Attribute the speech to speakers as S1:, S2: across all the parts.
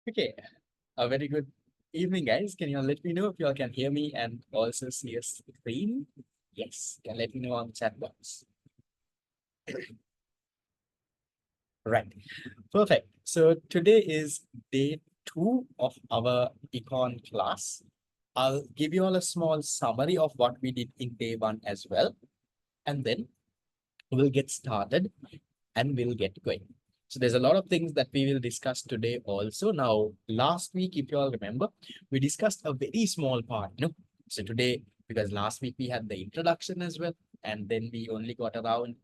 S1: Okay, a very good evening, guys. Can you all let me know if you all can hear me and also see a screen? Yes, can let me know on the chat box. Right, perfect. So today is day 2 of our econ class. I'll give you all a small summary of what we did in day 1 as well, and then we'll get started and we'll get going. So there's a lot of things that we will discuss today also. Now, last week, if you all remember, we discussed a very small part, So today, because last week we had the introduction as well, and then we only got around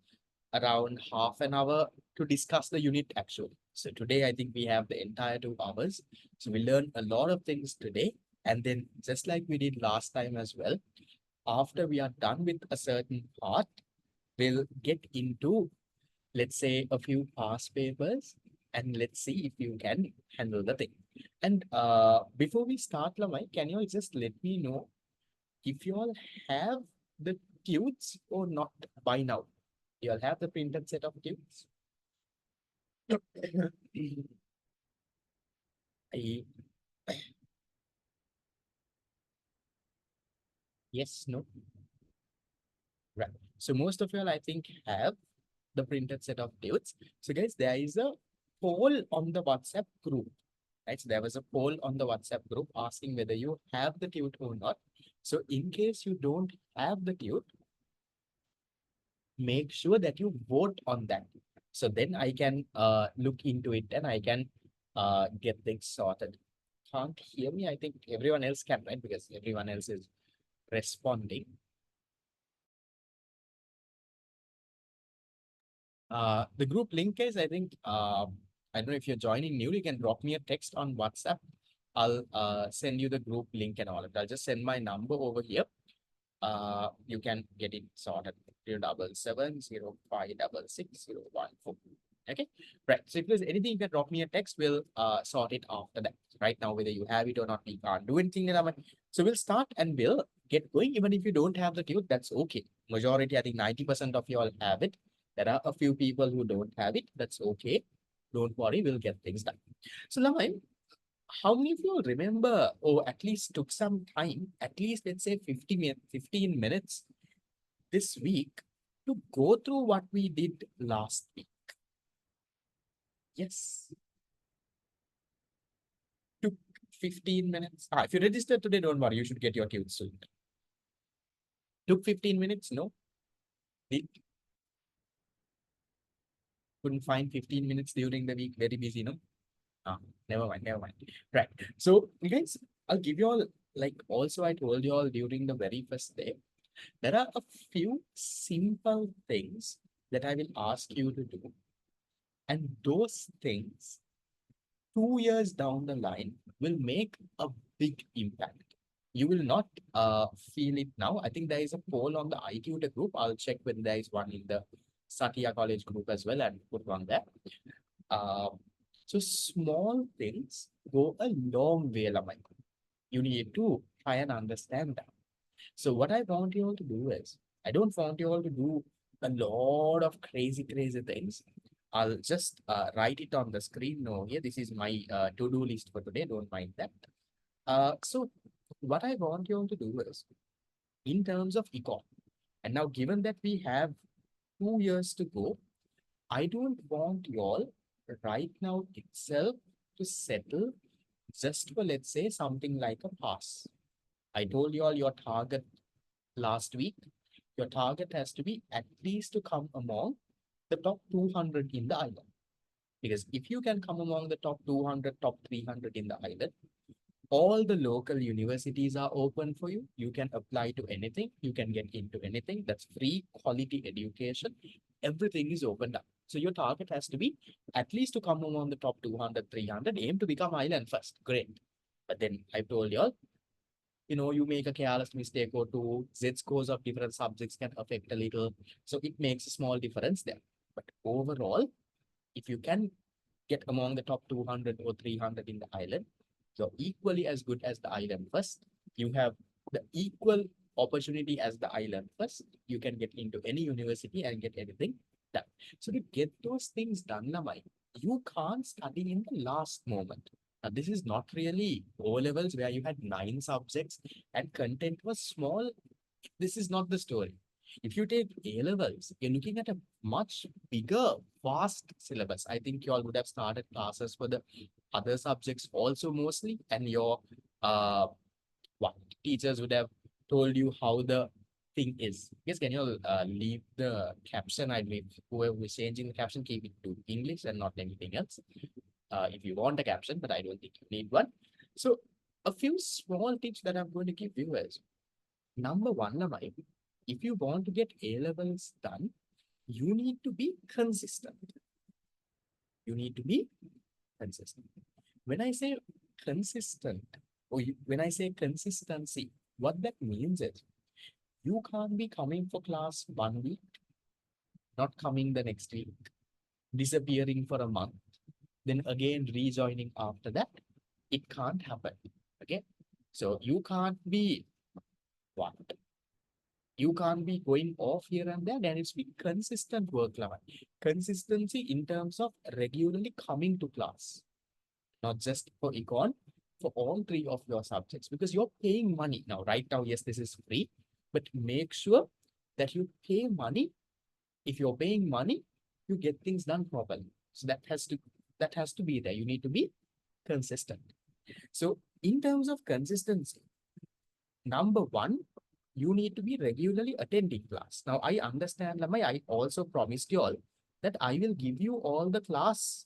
S1: half an hour to discuss the unit actually. So today, I think we have the entire 2 hours. So we learned a lot of things today. And then just like we did last time as well, after we are done with a certain part, we'll get into, let's say, a few past papers, and let's see if you can handle the thing. And before we start, Lamai, can you all just let me know if you all have the tunes or not by now? You all have the printed set of tunes? I, yes, no, right. So most of you all, I think, have the printed set of tunes. So guys, there is a poll on the WhatsApp group. Right? So there was a poll on the WhatsApp group asking whether you have the tute or not. So in case you don't have the tute, make sure that you vote on that. So then I can look into it and I can get things sorted. Can't hear me? I think everyone else can, right? Because everyone else is responding. The group link is, I think, I don't know if you're joining new, you can drop me a text on WhatsApp. I'll send you the group link and all of that. I'll just send my number over here. You can get it sorted. 07705660114. Okay, right. So if there's anything, you can drop me a text. We'll sort it after that. Right now, whether you have it or not, we can't do anything. So we'll start and we'll get going. Even if you don't have the tune, that's okay. Majority, I think 90% of you all have it. There are a few people who don't have it. That's okay. Don't worry, we'll get things done. So Lamai, how many of you all remember, or at least took some time, at least let's say 15 minutes this week to go through what we did last week? Yes, took 15 minutes. If you registered today, don't worry, you should get your tunes soon. Took 15 minutes? No? Did, couldn't find 15 minutes during the week, very busy, no? Ah, never mind, never mind. Right. So, guys, I'll give you all, like, also I told you all during the very first day, there are a few simple things that I will ask you to do. And those things, 2 years down the line, will make a big impact. You will not feel it now. I think there is a poll on the IQT group. I'll check when there is one in the Satya College group as well and put one there. Uh, so small things go a long way, Lamai. You need to try and understand that. So what I want you all to do is, I don't want you all to do a lot of crazy, crazy things. I'll just write it on the screen. No, here, this is my to-do list for today. Don't mind that. So what I want you all to do is, in terms of econ, and now given that we have 2 years to go, I don't want you all right now itself to settle just for, let's say, something like a pass. I told you all your target last week. Your target has to be at least to come among the top 200 in the island. Because if you can come among the top 200, top 300 in the island, all the local universities are open for you. You can apply to anything. You can get into anything. That's free quality education. Everything is opened up. So your target has to be at least to come among the top 200, 300. Aim to become island first. Great. But then I told you all, you make a careless mistake or two, Z scores of different subjects can affect a little. So it makes a small difference there. But overall, if you can get among the top 200 or 300 in the island, you're equally as good as the island first. You have the equal opportunity as the island first. You can get into any university and get anything done. So to get those things done, Namai, you can't study in the last moment. This is not really O levels where you had 9 subjects and content was small. This is not the story. If you take A levels, you're looking at a much bigger, vast syllabus. I think you all would have started classes for the other subjects also mostly, and your uh, what teachers would have told you how the thing is. Yes, can you all leave the caption? I believe whoever is changing the caption, keep it to English and not anything else. If you want a caption, but I don't think you need one. So a few small tips that I'm going to give you is number one, Lamai, if you want to get A levels done, you need to be consistent. You need to be consistent. When I say consistent, when I say consistency, what that means is you can't be coming for class 1 week, not coming the next week, disappearing for a month, then again rejoining after that. It can't happen. Okay. So you can't be what? You can't be going off here and there. There needs to be consistent work level. Consistency in terms of regularly coming to class, not just for econ, for all 3 of your subjects, because you're paying money now. Right now, yes, this is free, but make sure that you pay money. If you're paying money, you get things done properly. So that has to be there. You need to be consistent. So in terms of consistency, number one, you need to be regularly attending class. Now I understand, Lamai, I also promised you all that I will give you all the class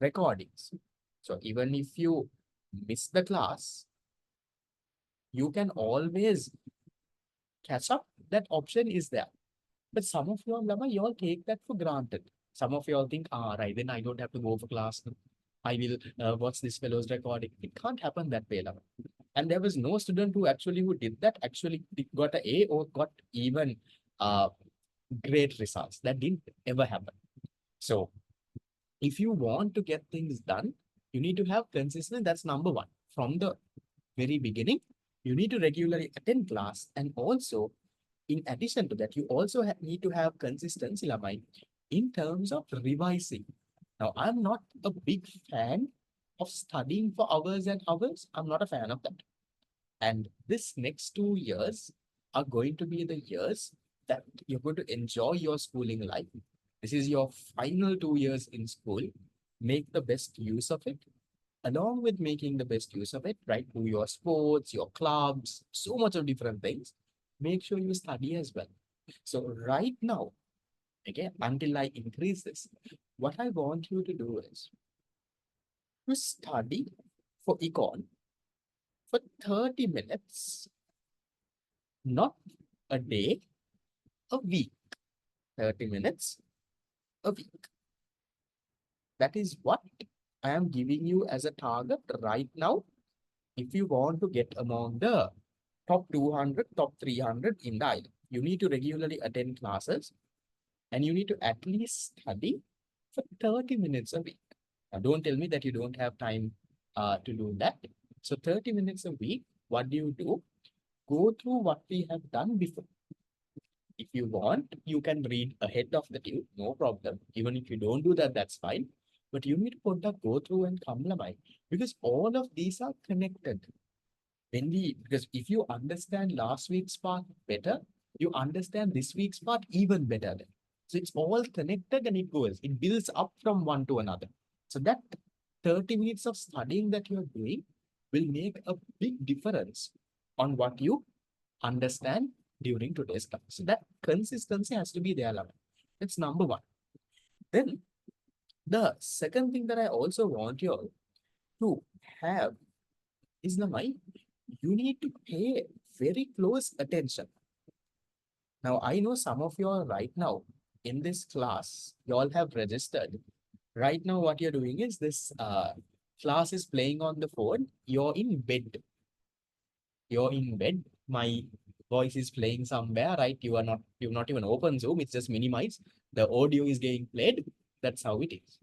S1: recordings. So even if you miss the class, you can always catch up. That option is there. But some of you all, Lama, you all take that for granted. Some of you all think, right, then I don't have to go for class. I will watch this fellow's recording. It can't happen that way, Lama. And there was no student who did that actually got a A or got even uh, great results. That didn't ever happen. So if you want to get things done, you need to have consistency. That's number one. From the very beginning, you need to regularly attend class. And also, in addition to that, you also need to have consistency, Lamai, in terms of revising. Now, I'm not a big fan of studying for hours and hours. I'm not a fan of that. And this next 2 years are going to be the years that you're going to enjoy your schooling life. This is your final 2 years in school. Make the best use of it. Along with making the best use of it, right? Do your sports, your clubs, so much of different things. Make sure you study as well. So right now, okay, until I increase this, what I want you to do is to study for econ for 30 minutes, not a day, a week. 30 minutes a week. That is what I am giving you as a target right now. If you want to get among the top 200, top 300 in the island, you need to regularly attend classes and you need to at least study for 30 minutes a week. Now, don't tell me that you don't have time to do that. So 30 minutes a week, what do you do? Go through what we have done before. If you want, you can read ahead of the tube, no problem. Even if you don't do that, that's fine. But you need to put that go through and come lamai, because all of these are connected. Because if you understand last week's part better, you understand this week's part even better. Then. So it's all connected and it builds up from one to another. So that 30 minutes of studying that you're doing will make a big difference on what you understand during today's class. So that consistency has to be there. Lama. That's number one. Then the second thing that I also want you all to have is Lamai, you need to pay very close attention. Now, I know some of you all right now in this class, you all have registered. Right now, what you're doing is this class is playing on the phone. You're in bed. You're in bed. My voice is playing somewhere, right? You've not even opened Zoom, it's just minimized. The audio is getting played. That's how it is.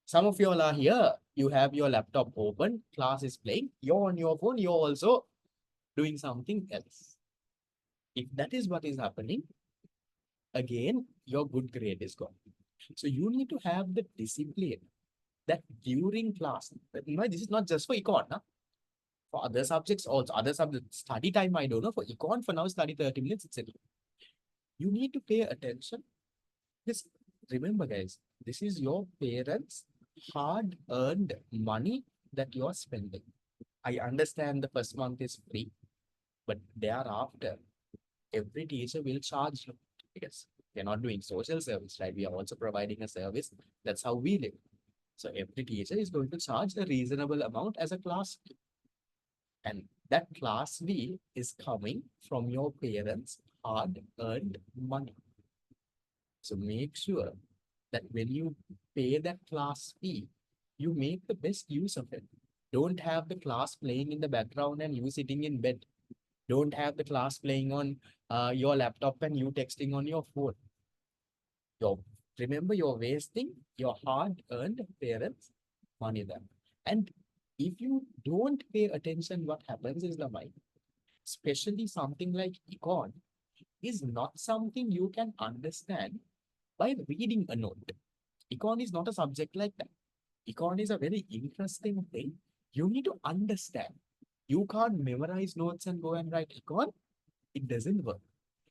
S1: Some of you all are here, you have your laptop open, class is playing, you're on your phone, you're also doing something else. If that is what is happening, again, your good grade is gone. So you need to have the discipline that during class, this is not just for econ, na? For other subjects also, other subjects, study time, I don't know. For econ, for now, study 30 minutes itself. You need to pay attention. Just remember, guys, this is your parents' hard-earned money that you're spending. I understand the first month is free, but thereafter, every teacher will charge you because we're not doing social service, right? We are also providing a service. That's how we live. So every teacher is going to charge a reasonable amount as a class fee. And that class fee is coming from your parents' hard-earned money. So make sure that when you pay that class fee, you make the best use of it. Don't have the class playing in the background and you sitting in bed. Don't have the class playing on your laptop and you texting on your phone. You're, remember, you're wasting your hard-earned parents' money there. And if you don't pay attention, what happens is the mind, especially something like econ, is not something you can understand by reading a note. Econ is not a subject like that. Econ is a very interesting thing. You need to understand. You can't memorize notes and go and write econ. It doesn't work.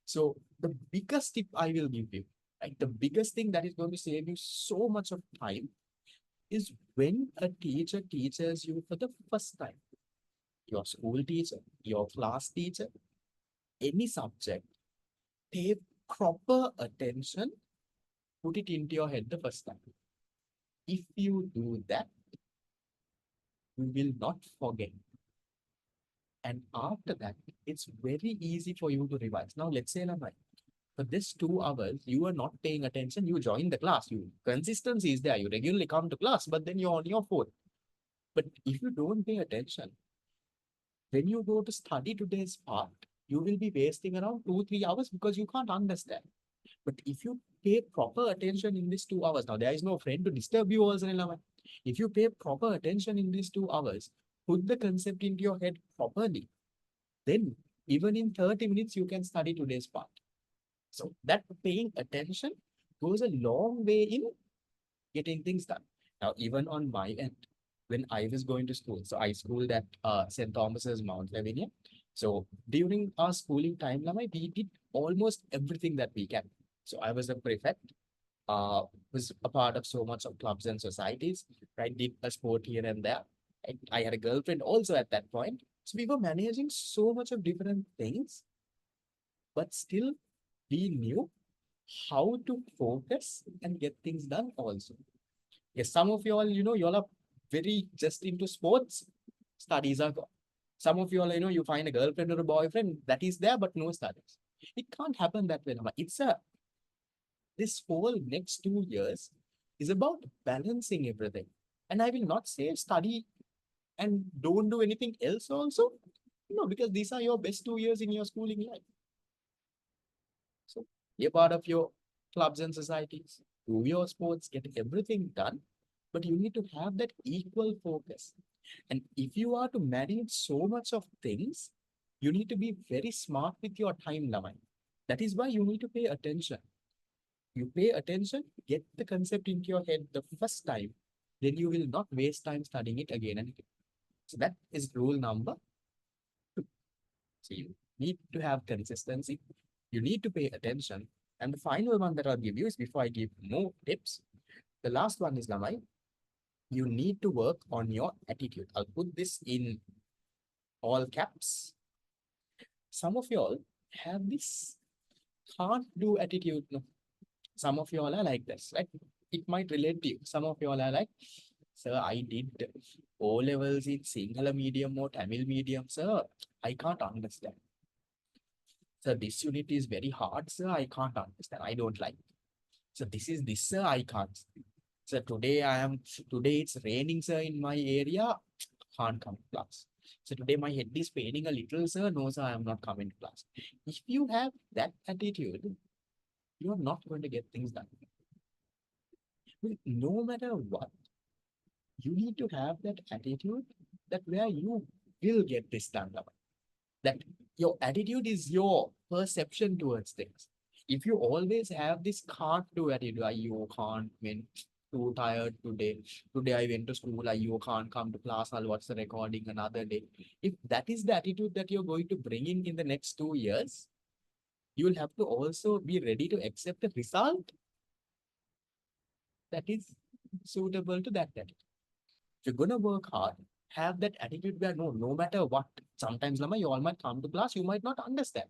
S1: So the biggest tip I will give you, like the biggest thing that is going to save you so much of time is when a teacher teaches you for the first time, your school teacher, your class teacher, any subject, pay proper attention, put it into your head the first time. If you do that, you will not forget. And after that, it's very easy for you to revise. Now, let's say, Lamai, for this 2 hours, you are not paying attention. You join the class. You consistency is there. You regularly come to class, but then you're on your phone. But if you don't pay attention, when you go to study today's part, you will be wasting around 2-3 hours because you can't understand. But if you pay proper attention in these 2 hours, now there is no friend to disturb you also, Lamai. If you pay proper attention in these 2 hours, put the concept into your head properly, then even in 30 minutes, you can study today's part. So that paying attention goes a long way in getting things done. Now, even on my end, when I was going to school, so I schooled at St. Thomas's Mount Lavinia. So during our schooling time, Lamai, we did almost everything that we can. So I was a prefect, was a part of so much of clubs and societies, right? Did a sport here and there. I had a girlfriend also at that point. So we were managing so much of different things, but still we knew how to focus and get things done also. Yes, some of you all, you all are very just into sports, studies are gone. Some of you all, you find a girlfriend or a boyfriend that is there, but no studies. It can't happen that way. This whole next 2 years is about balancing everything. And I will not say study and don't do anything else also. No, because these are your best 2 years in your schooling life. So be a part of your clubs and societies, do your sports, get everything done, but you need to have that equal focus. And if you are to manage so much of things, you need to be very smart with your time, Lamai. That is why you need to pay attention. You pay attention, get the concept into your head the first time, then you will not waste time studying it again and again. So that is rule number 2. So you need to have consistency. You need to pay attention. And the final one that I'll give you is before I give more tips. The last one is, Lamai, you need to work on your attitude. I'll put this in all caps. Some of y'all have this can't do attitude. No? Some of y'all are like this, right? It might relate to you. Some of y'all are like, sir, I did O levels in Sinhala medium or Tamil medium, sir. I can't understand. Sir, this unit is very hard, sir. I can't understand. I don't like. So this is this, sir. I can't. So today it's raining, sir, in my area. Can't come to class. So today my head is paining a little, sir. No, sir, I am not coming to class. If you have that attitude, you are not going to get things done. No matter what, you need to have that attitude that where you will get this done. That your attitude is your perception towards things. If you always have this can't do attitude, you can't win, too tired today. Today I went to school, you can't come to class, I'll watch the recording another day. If that is the attitude that you're going to bring in the next 2 years, you will have to also be ready to accept the result that is suitable to that attitude. If you're gonna work hard, have that attitude where no matter what, sometimes Lama, you all might come to class, you might not understand.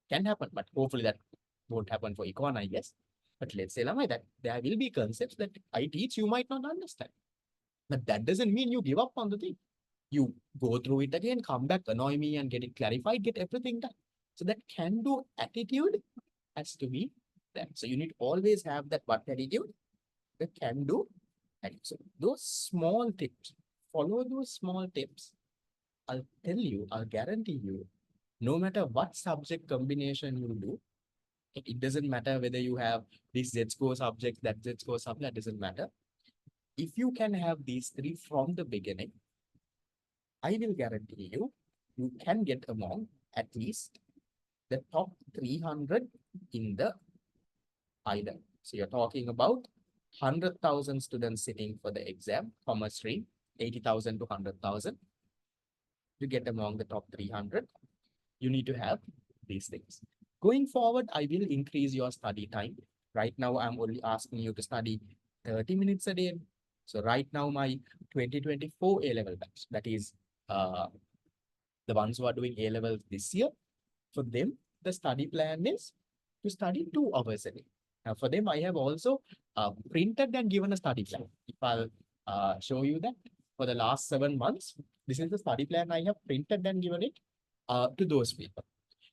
S1: Can happen, but hopefully that won't happen for econ, I guess. But let's say Lama, that there will be concepts that I teach you might not understand. But that doesn't mean you give up on the thing. You go through it again, come back, annoy me and get it clarified, get everything done. So that can do attitude has to be there. So you need to always have that what attitude, the can do attitude. So those small tips, follow those small tips. I'll tell you, I'll guarantee you, no matter what subject combination you do, it doesn't matter whether you have this Z-score subject, that Z-score subject, that doesn't matter. If you can have these three from the beginning, I will guarantee you, you can get among at least the top 300 in the island. So you're talking about 100,000 students sitting for the exam, commerce stream, 80,000 to 100,000. To get among the top 300, you need to have these things. Going forward, I will increase your study time. Right now, I'm only asking you to study 30 minutes a day. So right now, my 2024 A-level batch, that is the ones who are doing A-levels this year, for them, the study plan is to study 2 hours a day. Now, for them, I have also printed and given a study plan. If I'll show you that for the last 7 months, this is the study plan I have printed and given it to those people.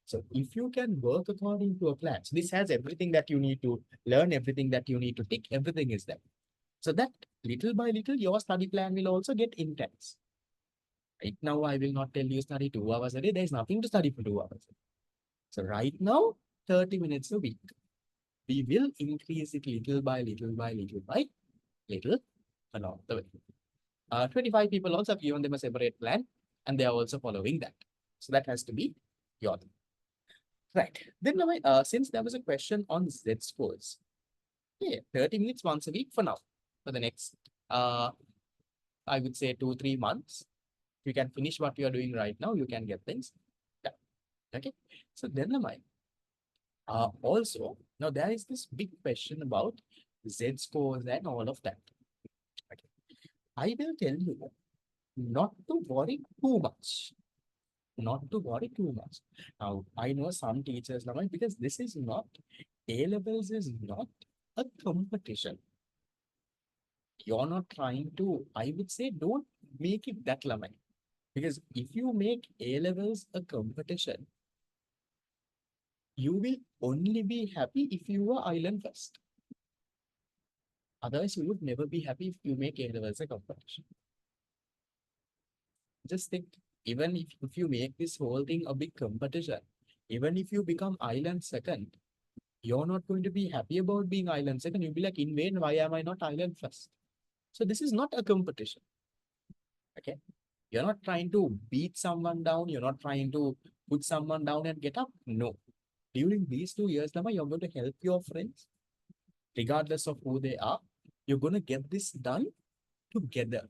S1: So if you can work according to a plan, so this has everything that you need to learn, everything that you need to tick, everything is there. So that little by little, your study plan will also get intense. Right now, I will not tell you study 2 hours a day. There's nothing to study for 2 hours. So right now, 30 minutes a week. We will increase it little by little by little by little along the way. 25 people also have given them a separate plan and they are also following that. So that has to be your thing. Right. Then since there was a question on Z scores, yeah, 30 minutes once a week for now. For the next, I would say 2-3 months. If you can finish what you are doing right now, you can get things done. Okay. So then also, now there is this big question about Z scores and all of that. Okay. I will tell you not to worry too much. Not to worry too much. Now, I know some teachers, because this is not, A-levels is not a competition. You're not trying to, I would say, don't make it that lamai. Because if you make A-levels a competition, you will only be happy if you are island first. Otherwise, you would never be happy if you make A-levels a competition. Just think, even if you make this whole thing a big competition, even if you become island second, you're not going to be happy about being island second. You'll be like, in vain, why am I not island first? So this is not a competition. Okay. You're not trying to beat someone down. You're not trying to put someone down and get up. No. During these 2 years, Lama, you're going to help your friends, regardless of who they are. You're going to get this done together.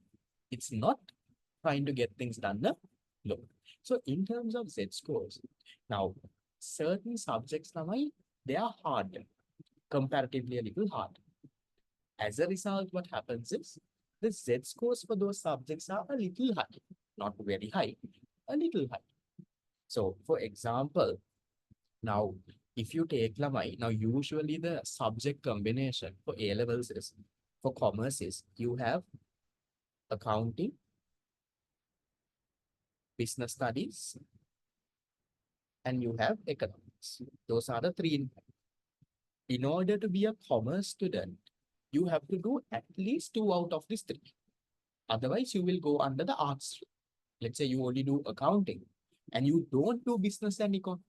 S1: It's not trying to get things done alone. So in terms of Z scores, now certain subjects, Lama, they are hard, comparatively a little hard. As a result, what happens is the Z scores for those subjects are a little high, not very high, a little high. So for example, now if you take Lamai, now usually the subject combination for A-levels is, for commerce is, you have accounting, business studies, and you have economics. Those are the three. In order to be a commerce student, you have to do at least 2 out of these 3. Otherwise, you will go under the arts stream. Let's say you only do accounting and you don't do business and econ.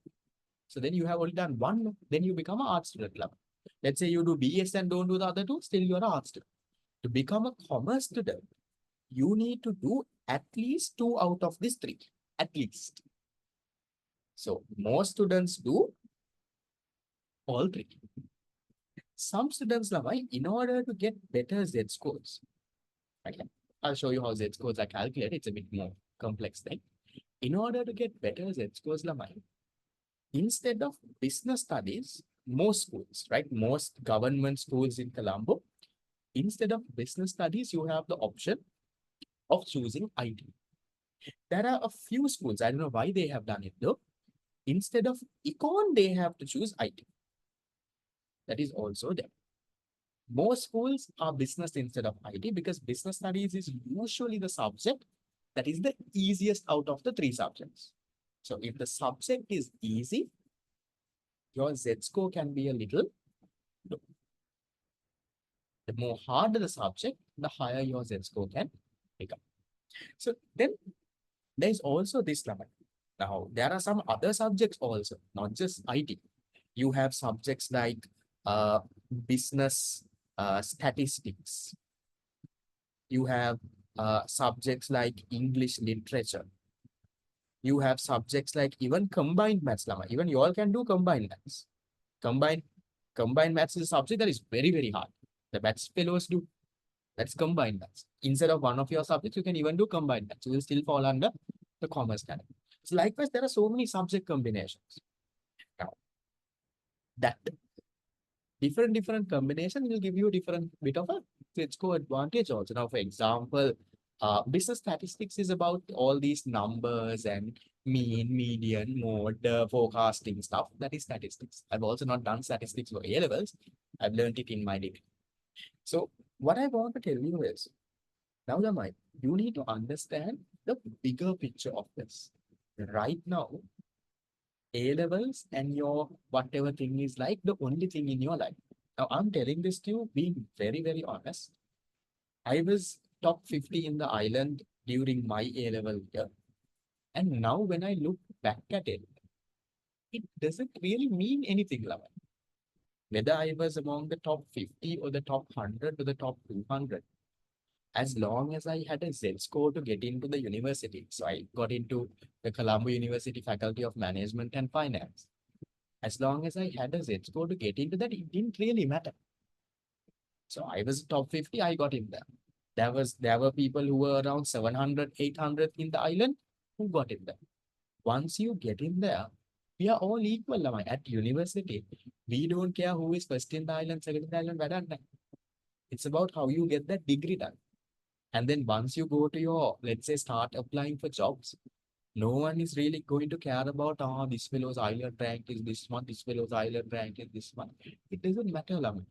S1: So then you have only done 1, then you become an arts student club. Let's say you do BS and don't do the other 2, still you're an arts student. To become a commerce student, you need to do at least 2 out of these 3, at least. So most students do all 3. some students, Lamai, in order to get better Z scores, okay, I'll show you how Z scores are calculated. It's a bit more complex thing. In order to get better Z scores, Lamai, instead of business studies, most schools, right, most government schools in Colombo, instead of business studies, you have the option of choosing IT. There are a few schools, I don't know why they have done it though. Instead of econ, they have to choose IT. That is also there. Most schools are business instead of IT because business studies is usually the subject that is the easiest out of the three subjects. So if the subject is easy, your Z score can be a little low. The more harder the subject, the higher your Z score can become. So then there's also this limit. Now, there are some other subjects also, not just IT. You have subjects like uh, business statistics. You have subjects like English literature. You have subjects like even combined maths, Lama. Even you all can do combined maths. Combined, combined maths is a subject that is very, very hard. The maths fellows do. That's combined maths. Instead of one of your subjects, you can even do combined maths. You will still fall under the commerce category. So likewise, there are so many subject combinations. Now, that different combination will give you a different bit of a let's go advantage also. Now, for example, business statistics is about all these numbers and mean, median, mode, forecasting stuff. That is statistics. I've also not done statistics for A levels. I've learned it in my degree. So what I want to tell you is now, Lamai, you need to understand the bigger picture of this. Right now, A levels and your whatever thing is like the only thing in your life. Now, I'm telling this to you, being very, very honest. I was top 50 in the island during my A level year. And now, when I look back at it, it doesn't really mean anything, Lamai. Whether I was among the top 50 or the top 100 or the top 200, as long as I had a Z score to get into the university. So I got into the Colombo University Faculty of Management and Finance. As long as I had a Z score to get into that, it didn't really matter. So I was top 50, I got in there. There were people who were around 700, 800 in the island who got in there. Once you get in there, we are all equal, Lamai. At university. We don't care who is first in the island, second in the island, whatever. It's about how you get that degree done. And then once you go to your, let's say, start applying for jobs, no one is really going to care about, this fellow's island rank is this one, this fellow's island rank is this one. It doesn't matter, Laman.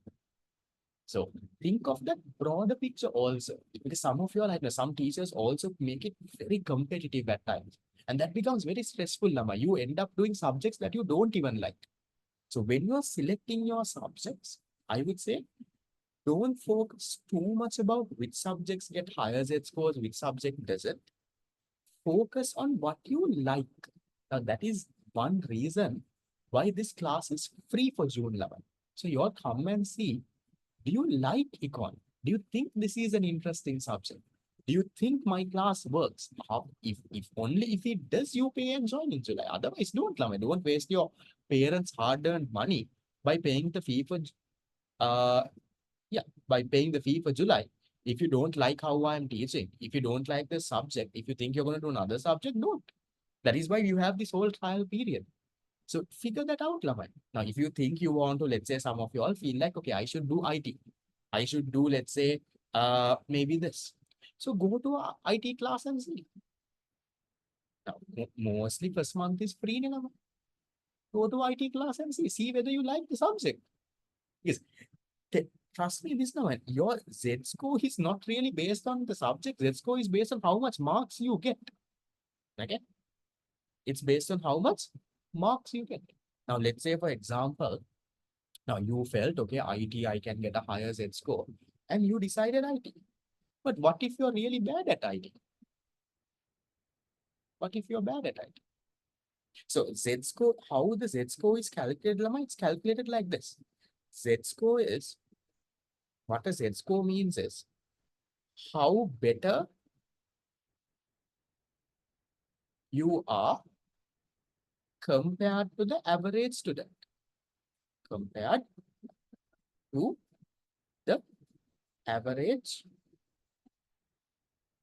S1: So think of that broader picture also, because some of your, like, some teachers also make it very competitive at times. And that becomes very stressful, Lama. You end up doing subjects that you don't even like. So when you're selecting your subjects, I would say don't focus too much about which subjects get higher Z scores, which subject doesn't. Focus on what you like. Now, that is one reason why this class is free for June 11. So you all come and see, do you like econ? Do you think this is an interesting subject? Do you think my class works? If only if it does, you pay and join in July. Otherwise, don't, Lama. Don't waste your parents' hard-earned money by paying the fee for uh yeah, by paying the fee for July. If you don't like how I'm teaching, if you don't like the subject, if you think you're going to do another subject, don't. That is why you have this whole trial period. So figure that out, Laman. Now, if you think you want to, let's say some of you all feel like, okay, I should do IT. I should do, let's say, maybe this. So go to a IT class and see. Now, mostly first month is free, Laman. Go to IT class and see whether you like the subject. Yes, trust me, this now, your Z score is not really based on the subject. Z score is based on how much marks you get. Okay? It's based on how much marks you get. Now, let's say, for example, now you felt, okay, IT, I can get a higher Z score, and you decided IT. But what if you're really bad at IT? What if you're bad at IT? So, Z score, how the Z score is calculated, Lama? It's calculated like this. Z score is, what a Z score means is how better you are compared to the average student. Compared to the average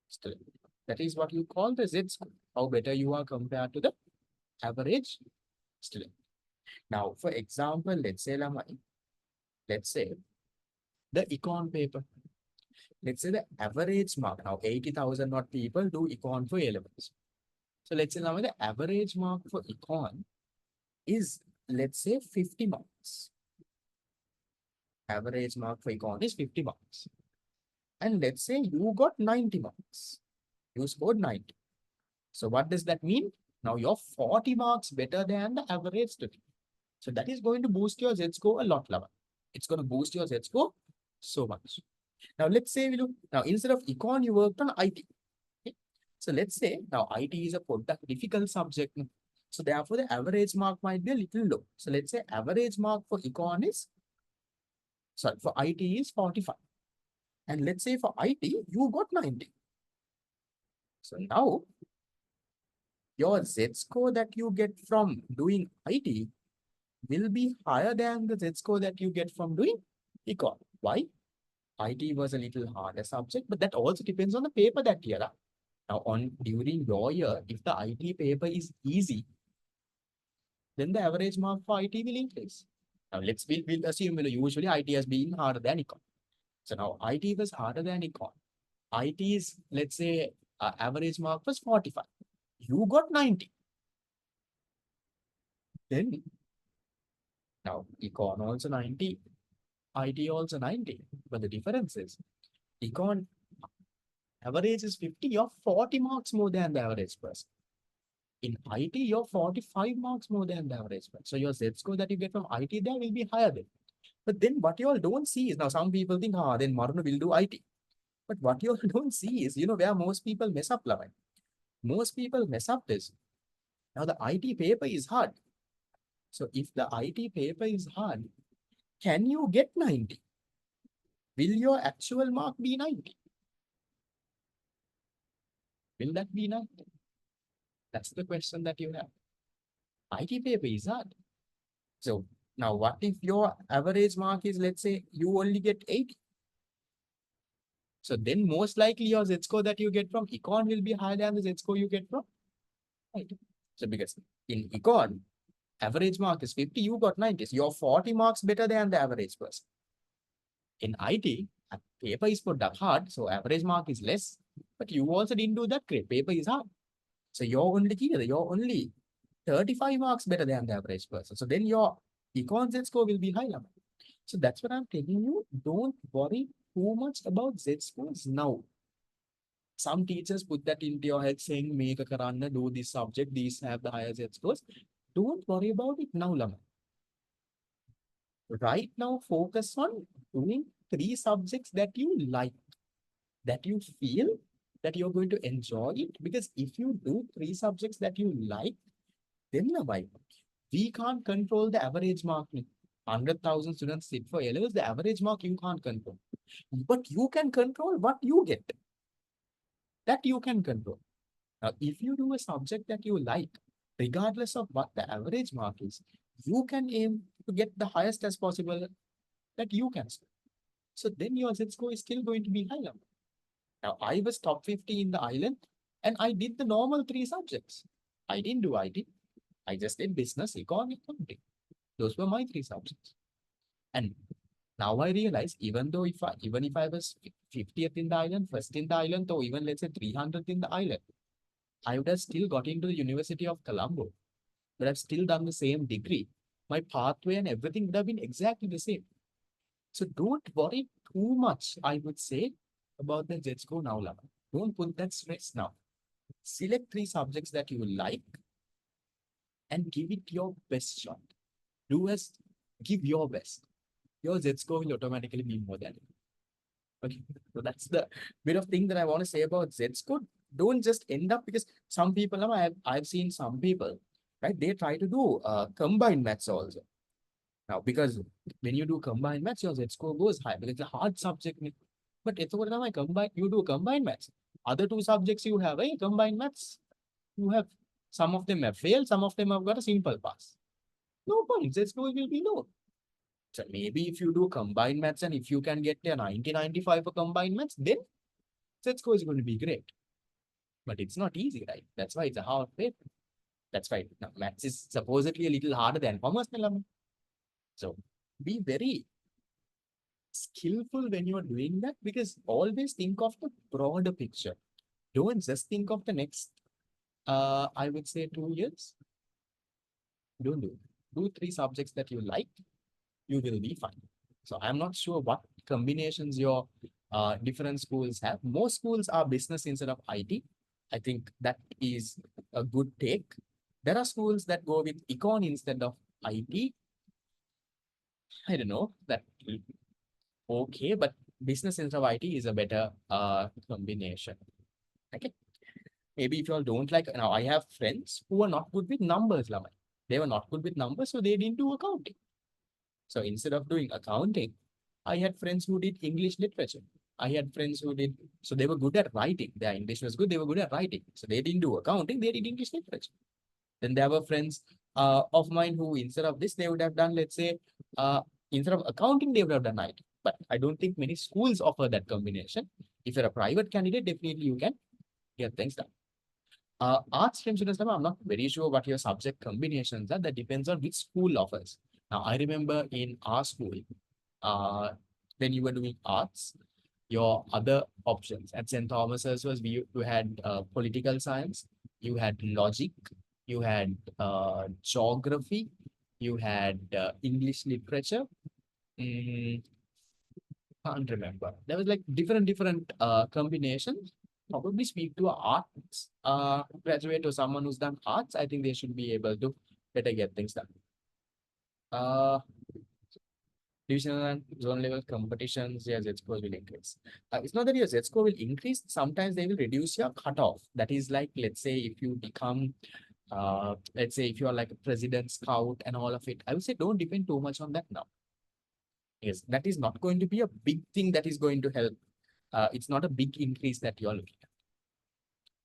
S1: student. That is what you call the Z score. How better you are compared to the average student. Now, for example, let's say the econ paper. Let's say the average mark. Now, 80,000 odd people do econ for A-levels. So let's say now the average mark for econ is, let's say, 50 marks. Average mark for econ is 50 marks. And let's say you got 90 marks. You scored 90. So what does that mean? Now you're 40 marks better than the average student. So that is going to boost your Z score a lot lower. It's going to boost your Z score so much. Now let's say now instead of econ, you worked on IT. Okay? So let's say now IT is a product difficult subject. So therefore the average mark might be a little low. So let's say average mark for econ is, for IT is 45. And let's say for IT, you got 90. So now your Z score that you get from doing IT will be higher than the Z score that you get from doing econ. Why? IT was a little harder subject, but that also depends on the paper that year. Now, during your year, if the IT paper is easy, then the average mark for IT will increase. Now, we'll assume usually IT has been harder than econ. So now IT was harder than econ. IT is, let's say, average mark was 45. You got 90. Then now econ also 90, IT also 90. But the difference is econ average is 50, you're 40 marks more than the average person. In IT, you're 45 marks more than the average person. So your Z score that you get from IT there will be higher than. But then what you all don't see is, now some people think, then Maruna will do IT. But what you all don't see is, where most people mess up, Lavan. Most people mess up this. Now the IT paper is hard. So if the IT paper is hard, can you get 90? Will your actual mark be 90? Will that be 90? That's the question that you have. IT paper is hard. So now what if your average mark is, let's say, you only get 80? So then most likely your Z score that you get from econ will be higher than the Z score you get from IT. So because in econ, average mark is 50, you got 90. So you're 40 marks better than the average person. In IT, paper is put up hard, so average mark is less, but you also didn't do that great. Paper is hard. So you're only 35 marks better than the average person. So then your econ Z score will be high level. So that's what I'm telling you. Don't worry too much about Z scores now. Some teachers put that into your head saying, make a karanna, do this subject, these have the higher Z scores. Don't worry about it now, Lama. Right now, focus on doing 3 subjects that you like, that you feel that you're going to enjoy it. Because if you do 3 subjects that you like, then we can't control the average mark. 100,000 students sit for A-levels, the average mark you can't control. But you can control what you get. That you can control. Now, if you do a subject that you like, regardless of what the average mark is, you can aim to get the highest as possible that you can score. So then your Z score is still going to be higher. Now, I was top 50 in the island and I did the normal 3 subjects. I didn't do IT. I just did business, econ, accounting. Those were my 3 subjects. And now I realize, even if I was 50th in the island, first in the island, or even let's say 300th in the island, I would have still got into the University of Colombo, but I've still done the same degree. My pathway and everything would have been exactly the same. So don't worry too much, I would say, about the Z score now, Lama. Don't put that stress now. Select 3 subjects that you like and give it your best shot. Give your best. Your Z score will automatically be more than it. Okay, so that's the bit of thing that I want to say about Z score. Don't just end up, because some people, I've seen some people, right? They try to do combined maths also. Now, because when you do combined maths, your Z score goes high because it's a hard subject. But it's what you do combined maths. Other 2 subjects you have, combined maths. You have, some of them have failed, some of them have got a simple pass. No point. Z score will be low. So maybe if you do combined maths and if you can get a 90-95 for combined maths, then set score is going to be great. But it's not easy, right? That's why it's a hard paper. That's why now, maths is supposedly a little harder than commerce. So be very skillful when you're doing that, because always think of the broader picture. Don't just think of the next, I would say 2 years. Don't do it. Do three subjects that you like, you will be fine. So I'm not sure what combinations your different schools have. Most schools are business instead of IT. I think that is a good take. There are schools that go with econ instead of IT. I don't know that okay, but business instead of IT is a better combination. Okay. Maybe if you all don't like, now I have friends who are not good with numbers, Lamai. They were not good with numbers, so they didn't do accounting. So instead of doing accounting, I had friends who did English literature. I had friends who did, so they were good at writing. Their English was good, they were good at writing. So they didn't do accounting, they did English literature. Then there were friends of mine who, instead of this, they would have done, let's say, instead of accounting, they would have done IT. But I don't think many schools offer that combination. If you're a private candidate, definitely you can get things done. Arts stream students, I'm not very sure what your subject combinations are. That depends on which school offers. Now, I remember in our school, uh, when you were doing arts, your other options at St. Thomas's was you had political science, you had logic, you had geography, you had English literature. Mm, can't remember. There was like different combinations. Probably speak to a arts graduate or someone who's done arts. I think they should be able to better get things done. Uh, Divisional and zone level competitions, your Z score will increase. It's not that your Z score will increase. Sometimes they will reduce your cutoff. That is like, let's say, if you become, let's say, if you are like a president scout and all of it, I would say don't depend too much on that now. Yes, that is not going to be a big thing that is going to help. It's not a big increase that you're looking at.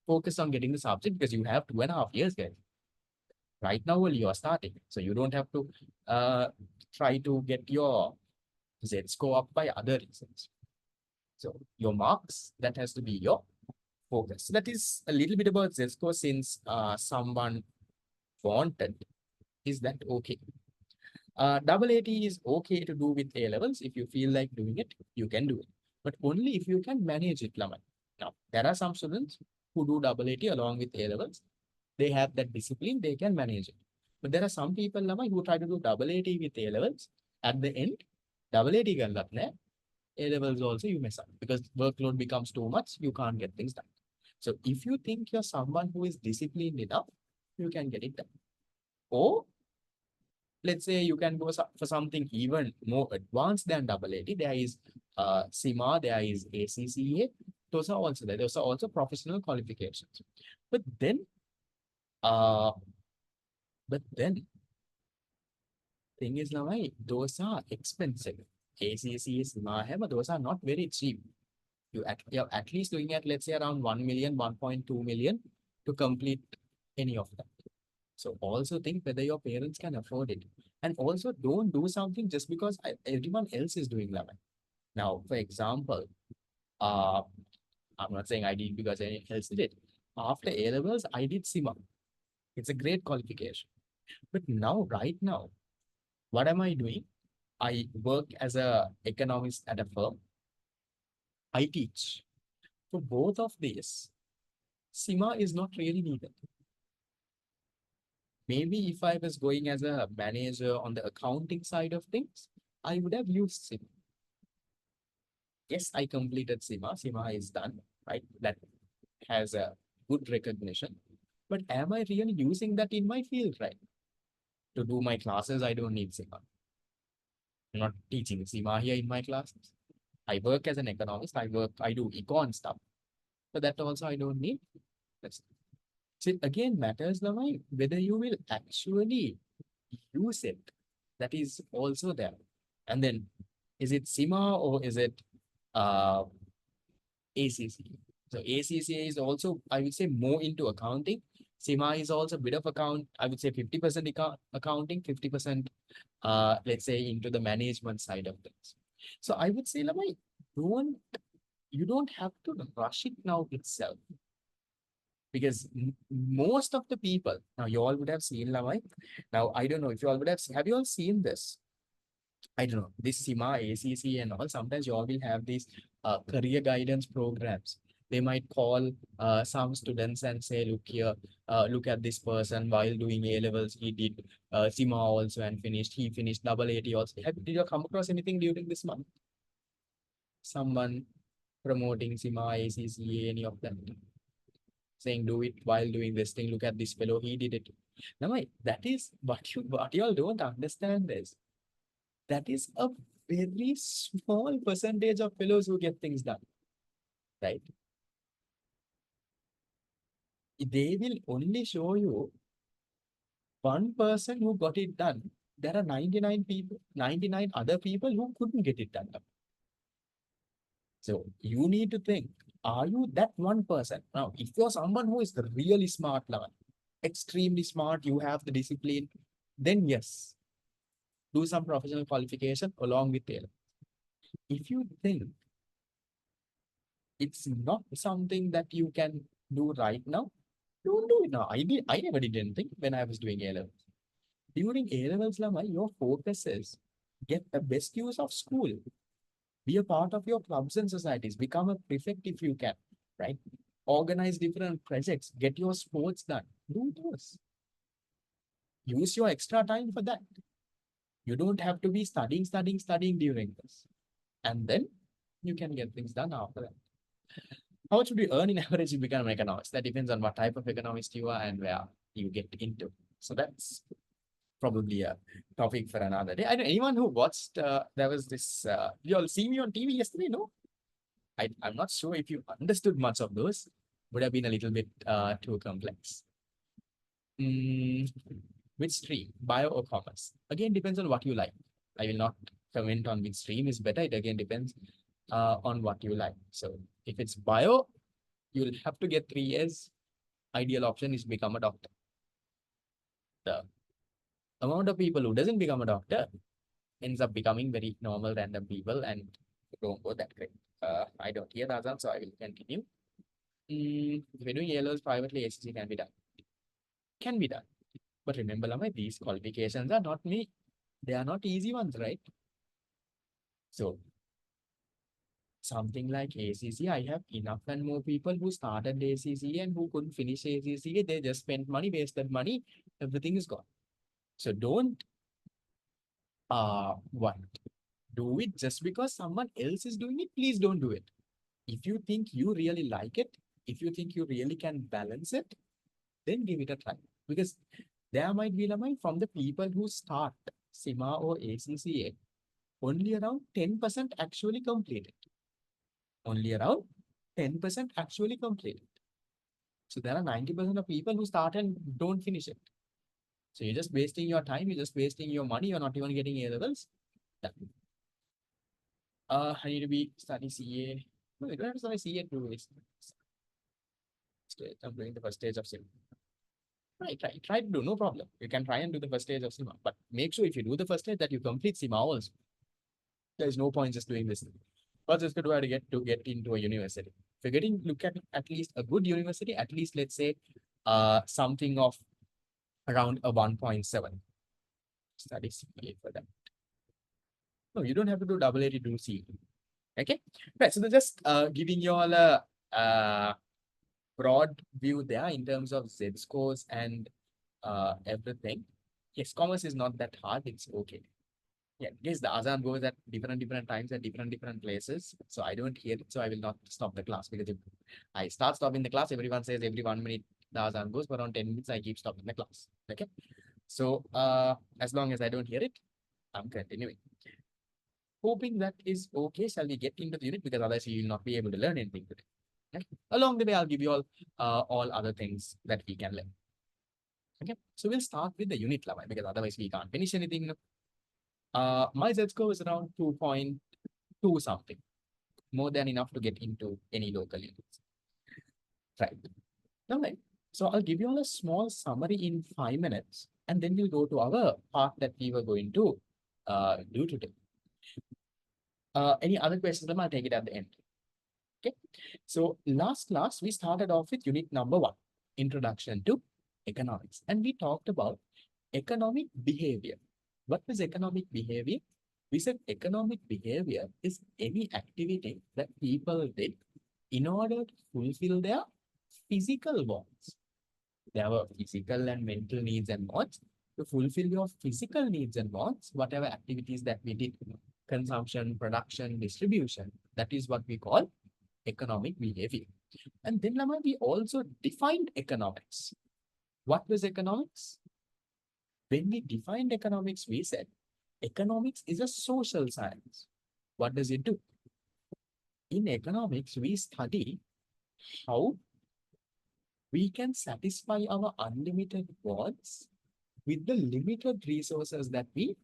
S1: Focus on getting the subject because you have 2.5 years, guys. Right now, well, you are starting. So you don't have to try to get your Z score up by other reasons. So your marks, that has to be your focus. So that is a little bit about Z score since someone wanted. Is that okay? Double AT is okay to do with A levels. If you feel like doing it, you can do it. But only if you can manage it, Laman. Now, there are some students who do double AT along with A levels. They have that discipline, they can manage it. But there are some people, Laman, who try to do double AT with A levels. At the end, double AT A levels also you mess up because workload becomes too much, you can't get things done. So if you think you're someone who is disciplined enough, you can get it done. Or let's say you can go for something even more advanced than double AT. There is CIMA, there is ACCA. Those are also there. Those are also professional qualifications. But then, uh, thing is now, those are expensive. ACCA, CIMA, HEMA, those are not very cheap. You're at least looking at, let's say, around 1 million, 1.2 million to complete any of that. So also think whether your parents can afford it. And also don't do something just because everyone else is doing that. Now, for example, uh, I'm not saying I did because anyone else did it. After A levels, I did CIMA. It's a great qualification. But now, right now, what am I doing? I work as a economist at a firm. I teach. For both of these, CIMA is not really needed. Maybe if I was going as a manager on the accounting side of things, I would have used CIMA. Yes, I completed CIMA. CIMA is done, right? That has a good recognition. But am I really using that in my field, right? To do my classes, I don't need CIMA. I'm not teaching CIMA here in my classes. I work as an economist. I do econ stuff. But that also I don't need. That's so it again matters the way whether you will actually use it. That is also there. And then is it CIMA or is it uh, ACC? So ACCA is also, I would say, more into accounting. CIMA is also a bit of account, I would say 50% accounting, 50% let's say into the management side of things. So I would say, Lamai, don't you don't have to rush it now itself, because most of the people now you all would have seen, Lamai. Now I don't know if you all would have you all seen this? I don't know, this SIMA, ACC, and all. Sometimes you all will have these career guidance programs. They might call some students and say, look here, look at this person while doing A levels. He did SIMA also and finished. He finished double AT also. Did you come across anything during this month? Someone promoting SIMA, ACCA, any of that, saying do it while doing this thing. Look at this fellow, he did it. Now, that is what you all don't understand is that is a very small percentage of fellows who get things done, right? They will only show you one person who got it done. There are 99 people, 99 other people who couldn't get it done. So you need to think, are you that one person? Now, if you're someone who is the really smart level, extremely smart, you have the discipline, then yes, do some professional qualification along with it. If you think it's not something that you can do right now, don't do it now. I never did anything when I was doing A levels. During A levels, Lama, your focus is get the best use of school. Be a part of your clubs and societies. Become a prefect if you can, right? Organize different projects. Get your sports done. Do those. Use your extra time for that. You don't have to be studying during this. And then you can get things done after that. How much would you earn in average if you become an economist? That depends on what type of economist you are and where you get into. So that's probably a topic for another day. I know anyone who watched, there was this, you all see me on TV yesterday, no? I'm not sure if you understood much of those. Would have been a little bit too complex. Which stream, bio or commerce? Again, depends on what you like. I will not comment on which stream is better. It again depends on what you like. So if it's bio, you'll have to get 3 years. Ideal option is become a doctor. The amount of people who doesn't become a doctor ends up becoming very normal random people and don't go that great. I don't hear the answer, so I will continue. If you're doing yellows privately, ACC can be done. Can be done. But remember, Lama, these qualifications are not me. They are not easy ones, right? So something like ACC, I have enough and more people who started ACC and who couldn't finish ACC. They just spent money, wasted money. Everything is gone. So don't what do it just because someone else is doing it. Please don't do it. If you think you really like it, if you think you really can balance it, then give it a try. Because there might be, Lamai, from the people who start SIMA or ACCA, only around 10% actually complete it. Only around 10% actually complete it. So there are 90% of people who start and don't finish it. So you're just wasting your time, you're just wasting your money, you're not even getting A levels. I need to be studying CA. No, you don't have to study CA to waste. I'm doing the first stage of SIMA. Try to do, no problem. You can try and do the first stage of SIMA, but make sure if you do the first stage that you complete SIMA also. There is no point just doing this. First, just to try to get into a university. If you're getting look at least a good university, at least let's say something of around a 1.7. Study CA for that. No, you don't have to do double A to do CA. Okay, right. So they're just giving you all a broad view there in terms of Z scores and everything. Yes, commerce is not that hard. It's okay. Yeah, yes, the Azan goes at different times at different places. So I don't hear it, so I will not stop the class because if I start stopping the class, everyone says every 1 minute the Azan goes, but around 10 minutes I keep stopping the class. Okay. So as long as I don't hear it, I'm continuing. Hoping that is okay. Shall we get into the unit? Because otherwise you will not be able to learn anything today. Okay? Along the way, I'll give you all other things that we can learn. Okay, so we'll start with the unit level because otherwise we can't finish anything. My Z score is around 2.2 something, more than enough to get into any local units. Right. Now, so I'll give you all a small summary in 5 minutes, and then we'll go to our part that we were going to do today. Any other questions? I'll take it at the end. Okay. So last class, we started off with unit number 1, Introduction to Economics. And we talked about economic behavior. What is economic behavior? We said economic behavior is any activity that people did in order to fulfill their physical wants. There were physical and mental needs and wants. To fulfill your physical needs and wants, whatever activities that we did, consumption, production, distribution, that is what we call economic behavior. And then, Lama, we also defined economics. What was economics? When we defined economics, we said economics is a social science. What does it do? In economics, we study how we can satisfy our unlimited wants with the limited resources that we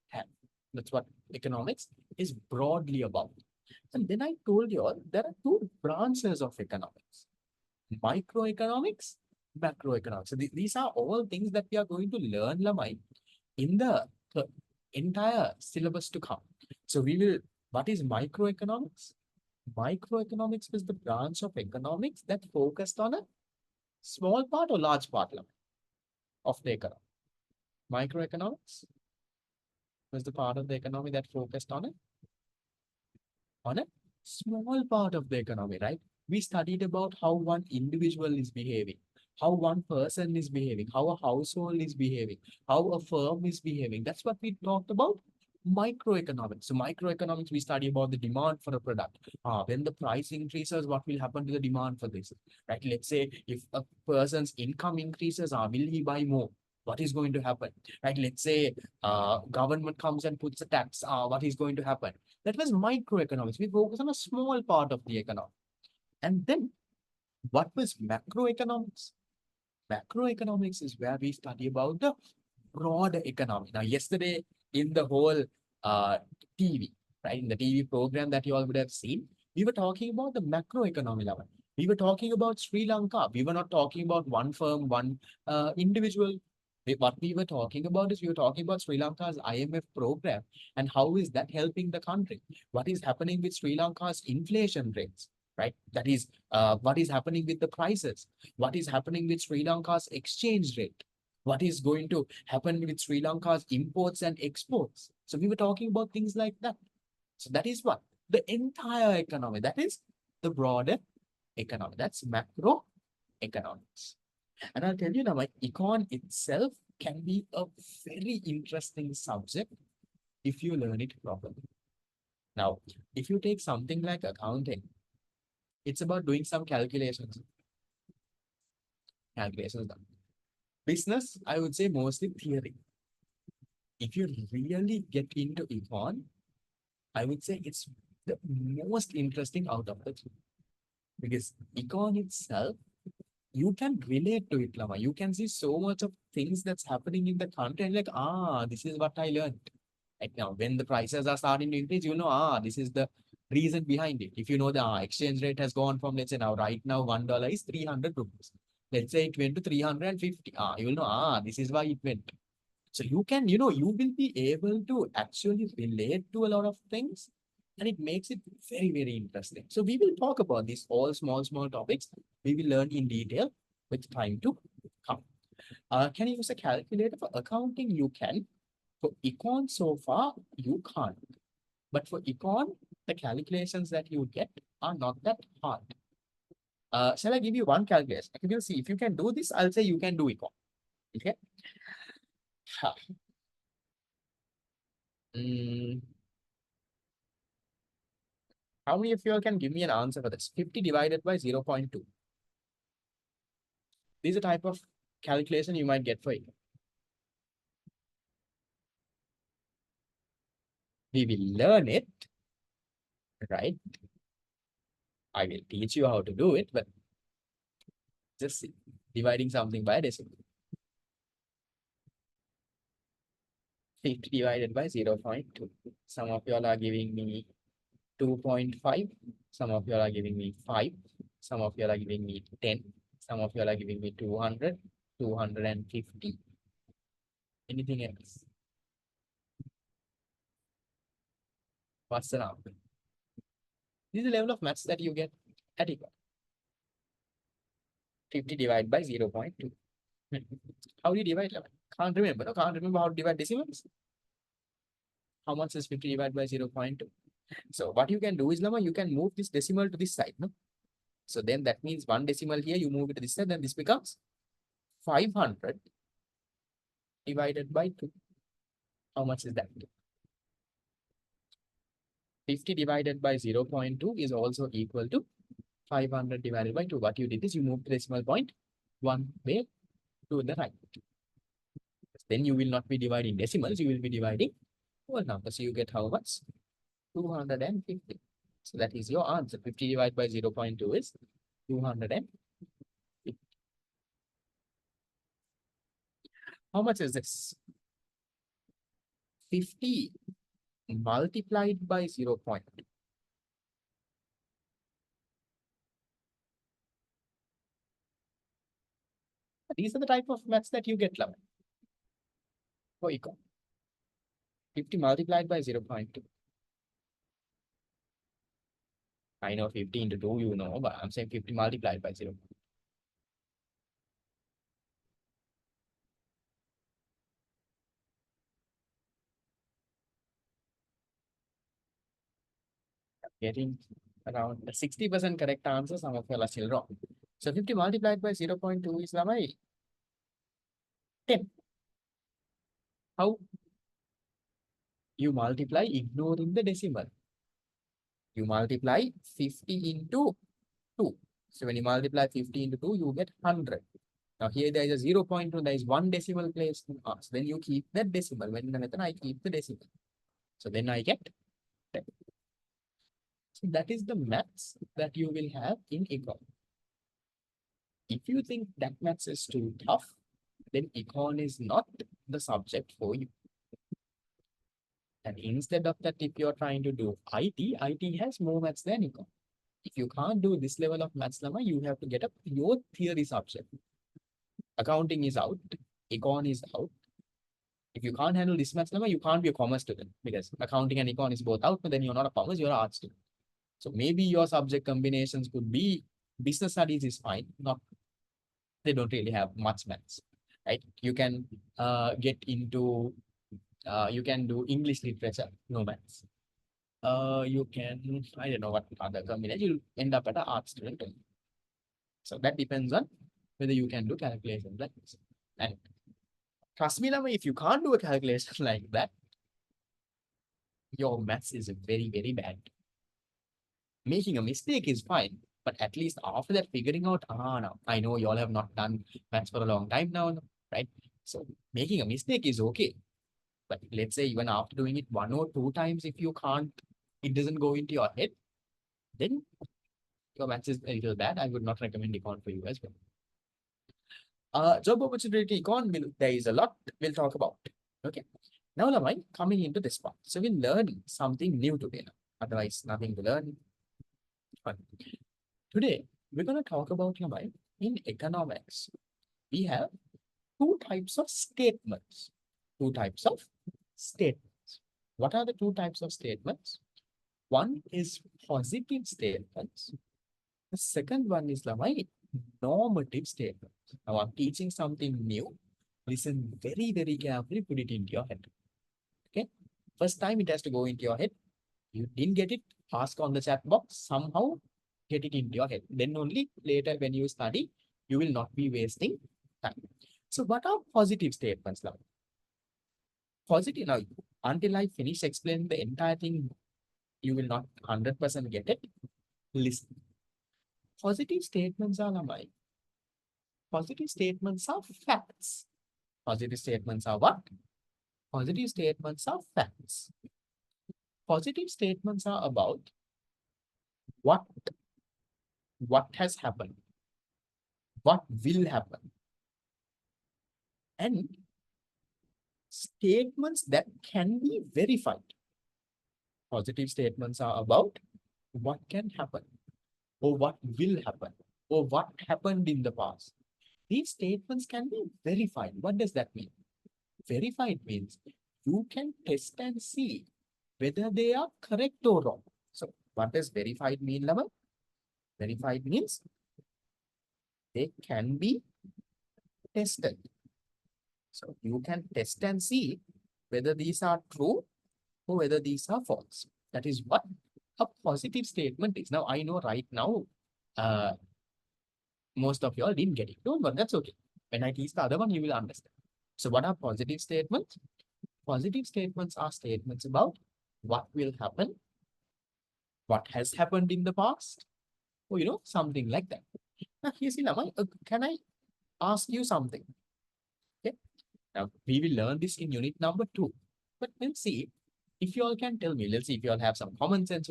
S1: have. That's what economics is broadly about. And then I told you all there are 2 branches of economics: microeconomics, macroeconomics. So these are all things that we are going to learn, Lamai, in the entire syllabus to come. So we will, what is microeconomics? Microeconomics is the branch of economics that focused on a small part or large part of the economy. Microeconomics was the part of the economy that focused on a small part of the economy, right? We studied about how one individual is behaving, how one person is behaving, how a household is behaving, how a firm is behaving. That's what we talked about. Microeconomics. So microeconomics, we study about the demand for a product. When the price increases, what will happen to the demand for this? Right? Let's say if a person's income increases, will he buy more? What is going to happen? Right? Let's say government comes and puts a tax. What is going to happen? That was microeconomics. We focus on a small part of the economy. And then what was macroeconomics? Macroeconomics is where we study about the broader economy. Now, yesterday in the whole uh, TV, right, in the TV program that you all would have seen, we were talking about the macroeconomy level. We were talking about Sri Lanka. We were not talking about one firm, one individual. What we were talking about is we were talking about Sri Lanka's IMF program and how is that helping the country? What is happening with Sri Lanka's inflation rates, right? That is what is happening with the prices? What is happening with Sri Lanka's exchange rate? What is going to happen with Sri Lanka's imports and exports? So we were talking about things like that. So that is what? The entire economy. That is the broader economy. That's macroeconomics. And I'll tell you now, my econ itself can be a very interesting subject if you learn it properly. Now, if you take something like accounting, it's about doing some calculations. Calculations done. Business, I would say mostly theory. If you really get into econ, I would say it's the most interesting out of the two. Because econ itself, you can relate to it, Lama. You can see so much of things that's happening in the country and like, this is what I learned. Right now, when the prices are starting to increase, this is the reason behind it. If you know the exchange rate has gone from, let's say now, right now, $1 is 300 rupees. Let's say it went to 350. You will know, this is why it went. So you can, you will be able to actually relate to a lot of things and it makes it very, very interesting. So we will talk about these all small topics. We will learn in detail with time to come. Can you use a calculator for accounting? You can. For econ, so far, you can't. But for econ, the calculations that you get are not that hard. Shall I give you one calculation? I can see if you can do this, I'll say you can do econ. Okay. Mm, how many of you all can give me an answer for this? 50 divided by 0.2. This is a type of calculation you might get for it. We will learn it, right? I will teach you how to do it, but just see. Dividing something by a decimal. 50 divided by 0.2. Some of you all are giving me 2.5. Some of you all are giving me 5. Some of you all are giving me 10. Some of you all are giving me 200, 250. Anything else? What's the number? This is the level of maths that you get at equal. 50 divided by 0.2. How do you divide 11? Can't remember. No, can't remember how to divide decimals. How much is 50 divided by 0.2? So what you can do is, Lama, you can move this decimal to this side. No? So then that means one decimal here, you move it to this side, then this becomes 500 divided by 2. How much is that? 50 divided by 0.2 is also equal to 500 divided by 2. What you did is you moved the decimal point one way to the right. Then you will not be dividing decimals, you will be dividing whole numbers. So you get how much? 250. So that is your answer. 50 divided by 0.2 is 250. How much is this? 50 multiplied by 0.2. These are the type of maths that you get, Lama. For econ. 50 multiplied by 0.2. I know 50 into 2, you know, but I'm saying 50 multiplied by 0. Getting around 60% correct answer, some of you are still wrong. So 50 multiplied by 0.2 is Lama 10. How? You multiply ignoring the decimal. You multiply 50 into 2. So when you multiply 50 into 2, you get 100. Now here there is a 0.2, there is one decimal place. So then you keep that decimal. When in the method, I keep the decimal. So then I get 10. So that is the maths that you will have in econ. If you think that maths is too tough, then econ is not the subject for you. And instead of that, if you're trying to do IT has more maths than econ. If you can't do this level of maths, Lama, you have to get up your theory subject. Accounting is out, econ is out. If you can't handle this maths, Lama, you can't be a commerce student because accounting and econ is both out, but then you're not a commerce, you're an art student. So maybe your subject combinations could be business studies is fine. Not, they don't really have much maths, right? You can get into, you can do English literature, no maths. You can, I don't know what other combination, you'll end up at an art student. So that depends on whether you can do calculations like this. And trust me, Lama, if you can't do a calculation like that, your maths is very, very bad. Making a mistake is fine, but at least after that, figuring out, no, I know you all have not done maths for a long time now, right? So making a mistake is okay. But let's say even after doing it 1 or 2 times, if you can't, it doesn't go into your head, then your maths is a little bad. I would not recommend econ for you as well. Job opportunity econ, there is a lot we'll talk about. Okay. Now, Lamai, coming into this part. So we'll learn something new today. Now. Otherwise, nothing to learn. Fine. Today, we're going to talk about, Lamai, in economics, we have 2 types of statements. 2 types of statements. What are the 2 types of statements? One is positive statements. The second one is Lamai, normative statements. Now I'm teaching something new. Listen very, very carefully, put it into your head. Okay. First time it has to go into your head. You didn't get it, ask on the chat box, somehow get it into your head. Then only later when you study, you will not be wasting time. So what are positive statements now? Positive, now until I finish explaining the entire thing, you will not 100% get it. Listen. Positive statements are Lamai. Positive statements are facts. Positive statements are what? Positive statements are facts. Positive statements are about what has happened, what will happen, and statements that can be verified. Positive statements are about what can happen, or what will happen, or what happened in the past. These statements can be verified. What does that mean? Verified means you can test and see whether they are correct or wrong. So what does verified mean, Lama? Verified means they can be tested. So you can test and see whether these are true or whether these are false. That is what a positive statement is. Now, I know right now, uh, most of you all didn't get it. Don't worry, that's okay. When I teach the other one, you will understand. So what are positive statements? Positive statements are statements about what will happen, what has happened in the past, or something like that. Now, here's Lama, can I ask you something? Okay. Now, we will learn this in unit number 2. But let's see if you all can tell me. Let's see if you all have some common sense.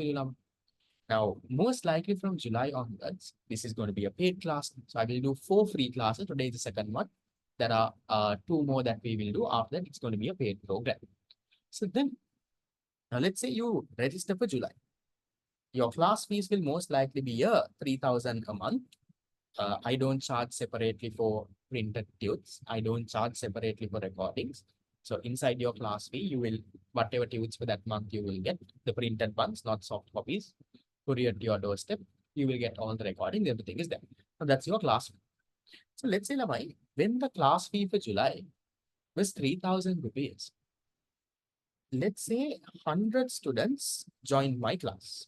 S1: Now, most likely from July onwards, this is going to be a paid class. So I will do 4 free classes. Today is the second one. There are 2 more that we will do. After that, it's going to be a paid program. So then, now let's say you register for July. Your class fees will most likely be 3,000 a month. I don't charge separately for printed tunes. I don't charge separately for recordings. So inside your class fee, you will, whatever tunes for that month, you will get the printed ones, not soft copies, courier to your doorstep. You will get all the recordings, everything is there. So that's your class fee. So let's say, Lamai, when the class fee for July was 3,000 rupees, let's say 100 students joined my class.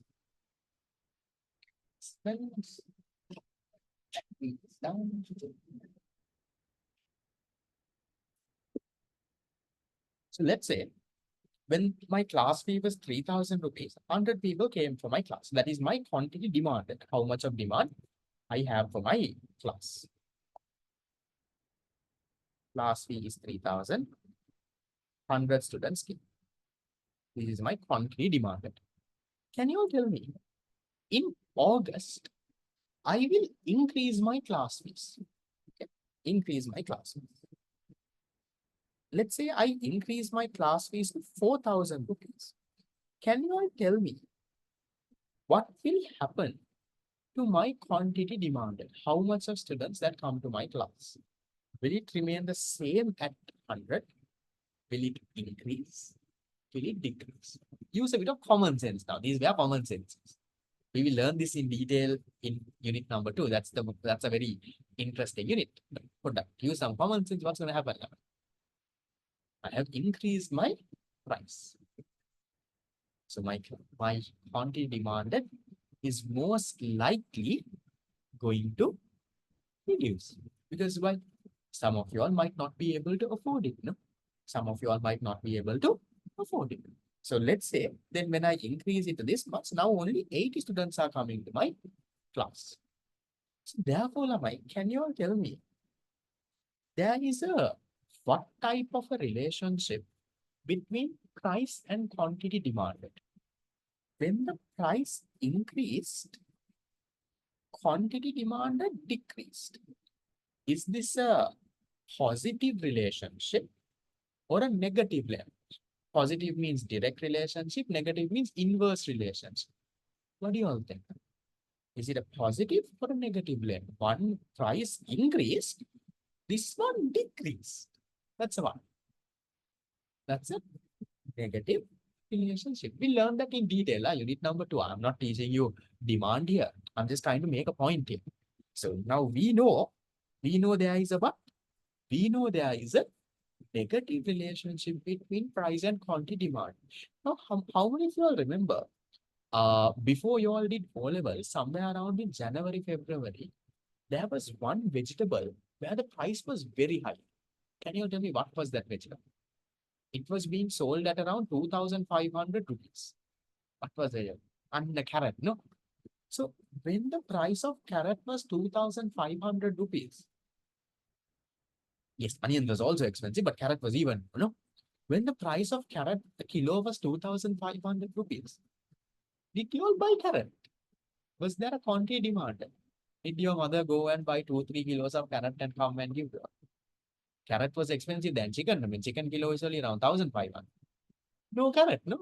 S1: So let's say when my class fee was 3,000 rupees, 100 people came for my class. That is my quantity demanded. How much of demand I have for my class. Class fee is 3,000. 100 students came. This is my quantity demanded. Can you tell me, in August, I will increase my class fees. Okay. Increase my class fees. Let's say I increase my class fees to 4,000 rupees. Can you all tell me what will happen to my quantity demanded? How much of students that come to my class? Will it remain the same at 100? Will it increase? Will it decrease? Use a bit of common sense now. These were common senses. We will learn this in detail in unit number 2. That's a very interesting unit. Product. Use some common sense. What's going to happen now? I have increased my price. So my quantity demanded is most likely going to reduce. Because why? Some of you all might not be able to afford it. No? Some of you all might not be able to afford it. So let's say then when I increase it to this much, now only 80 students are coming to my class. So therefore, Lamai, can you all tell me, there is what type of a relationship between price and quantity demanded? When the price increased, quantity demanded decreased. Is this a positive relationship or a negative relationship? Positive means direct relationship, negative means inverse relationship. What do you all think? Is it a positive or a negative blend? One price increased, this one decreased. That's a one. That's a negative relationship. We learned that in detail. Unit number 2. I'm not teaching you demand here. I'm just trying to make a point here. So now we know there is a what? We know there is a negative relationship between price and quantity demand. Now, how many of you all remember? Before you all did O-level, somewhere around in January, February, there was one vegetable where the price was very high. Can you tell me what was that vegetable? It was being sold at around 2,500 rupees. What was it? And the carrot, no? So when the price of carrot was 2,500 rupees, yes, onion was also expensive, but carrot was even, When the price of carrot, the kilo was 2,500 rupees, did you all buy carrot? Was there a quantity demand? Did your mother go and buy 2-3 kilos of carrot and come and give you? Carrot was expensive than chicken. I mean, chicken kilo is only around 1,500. No carrot, no?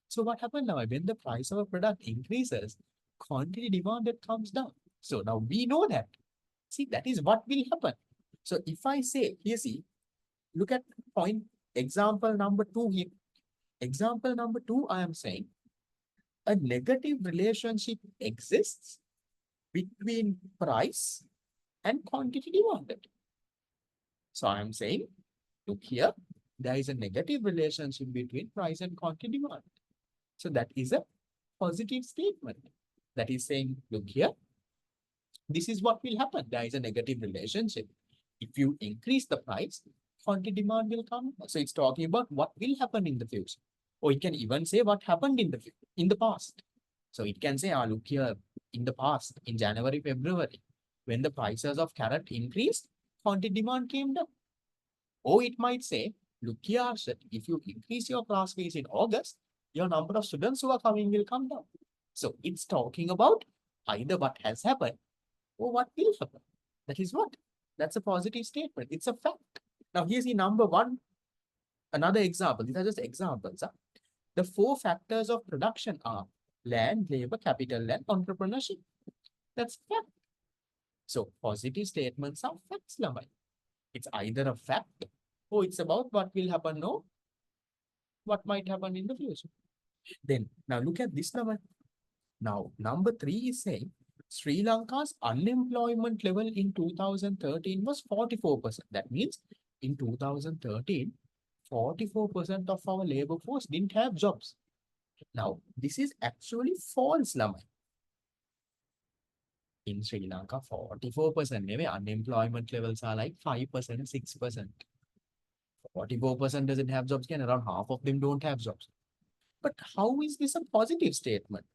S1: So what happened now? When the price of a product increases, quantity demanded comes down. So now we know that. See, that is what will happen. So if I say, here see, look at point example number 2 here. Example number two, I am saying a negative relationship exists between price and quantity demanded. So I am saying, look here, there is a negative relationship between price and quantity demand. So that is a positive statement. That is saying, look here, this is what will happen. There is a negative relationship. If you increase the price, quantity demand will come. So it's talking about what will happen in the future. Or it can even say what happened in the past. So it can say, look here, in the past, in January, February, when the prices of carrot increased, quantity demand came down. Or it might say, look here, Arshad, if you increase your class fees in August, your number of students who are coming will come down. So it's talking about either what has happened or what will happen. That is what? That's a positive statement. It's a fact. Now here's the number one, another example. These are just examples. The four factors of production are land, labor, capital, and entrepreneurship. That's fact. So positive statements are facts, Lamai. It's either a fact or it's about what will happen or what might happen in the future. Then now look at this number. Now number three is saying Sri Lanka's unemployment level in 2013 was 44%. That means in 2013, 44% of our labor force didn't have jobs. Now this is actually false, Lamai. In Sri Lanka, 44%. Maybe unemployment levels are like 5%, 6%. 44% doesn't have jobs, and around half of them don't have jobs. But how is this a positive statement?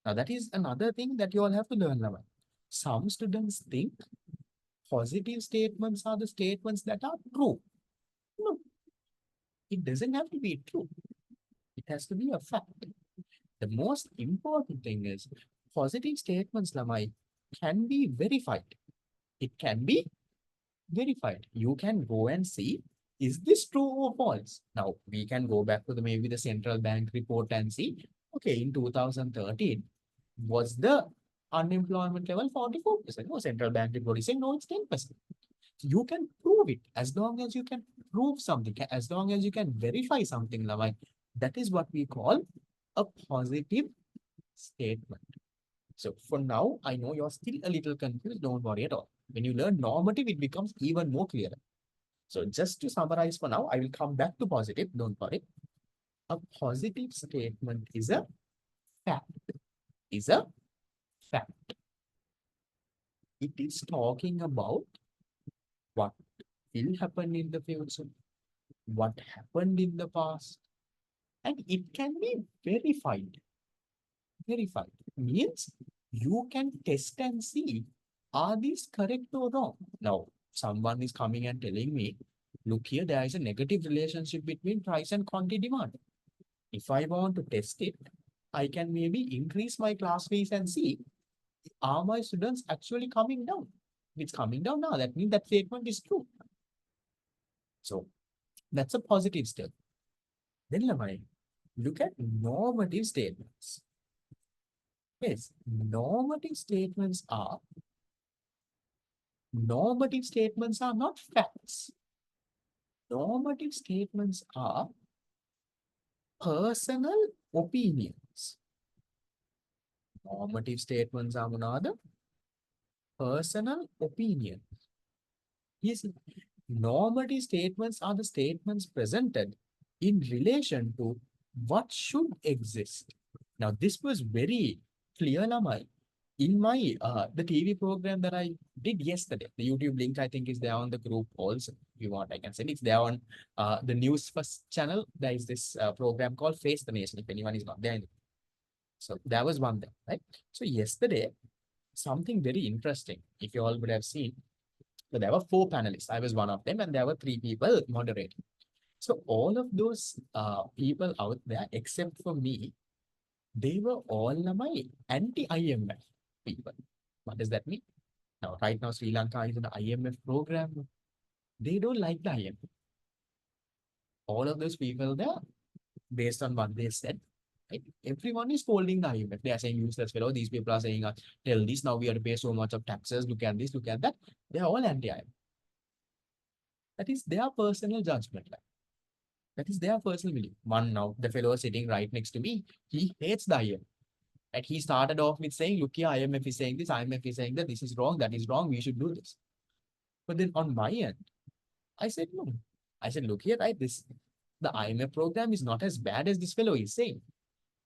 S1: Now, that is another thing that you all have to learn, Laman. Some students think positive statements are the statements that are true. No, it doesn't have to be true. It has to be a fact. The most important thing is positive statements, Lamai, can be verified. It can be verified. You can go and see, is this true or false? Now, we can go back to maybe the central bank report and see, okay, in 2013, was the unemployment level 44%? No, central bank report is saying, no, it's 10%. You can prove it as long as you can prove something, as long as you can verify something, Lamai. That is what we call a positive statement. So for now, I know you're still a little confused. Don't worry at all. When you learn normative, it becomes even more clear. So just to summarize for now, I will come back to positive. Don't worry. A positive statement is a fact. Is a fact. It is talking about what will happen in the future, what happened in the past, and it can be verified. Verified means you can test and see, are these correct or wrong? Now, someone is coming and telling me, look here, there is a negative relationship between price and quantity demand. If I want to test it, I can maybe increase my class fees and see, are my students actually coming down? If it's coming down now, that means that statement is true. So that's a positive step. Then Lamai, look at normative statements. Yes, normative statements are not facts. Normative statements are personal opinions. Normative statements are another personal opinion. Yes, normative statements are the statements presented in relation to what should exist. Now, this was very clear, Lamai, in my the TV program that I did yesterday. The YouTube link, I think, is there on the group also. If you want, I can send it. It's there on the News First channel. There is this program called Face the Nation, if anyone is not there. So that was one thing, right? So yesterday, something very interesting, if you all would have seen. So there were 4 panelists. I was one of them, and there were 3 people moderating. So all of those people out there, except for me, they were all my anti-IMF people. What does that mean? Now, right now, Sri Lanka is in the IMF program. They don't like the IMF. All of those people there, based on what they said, right? Everyone is scolding the IMF. They are saying useless fellow. These people are saying, tell this, now we have to pay so much of taxes. Look at this, look at that. They are all anti-IMF. That is their personal judgment. That is their personal belief. One now, the fellow sitting right next to me, he hates the IMF. And he started off with saying, look here, IMF is saying this, IMF is saying that this is wrong, that is wrong, we should do this. But then on my end, I said, no. I said, look here, right, the IMF program is not as bad as this fellow is saying.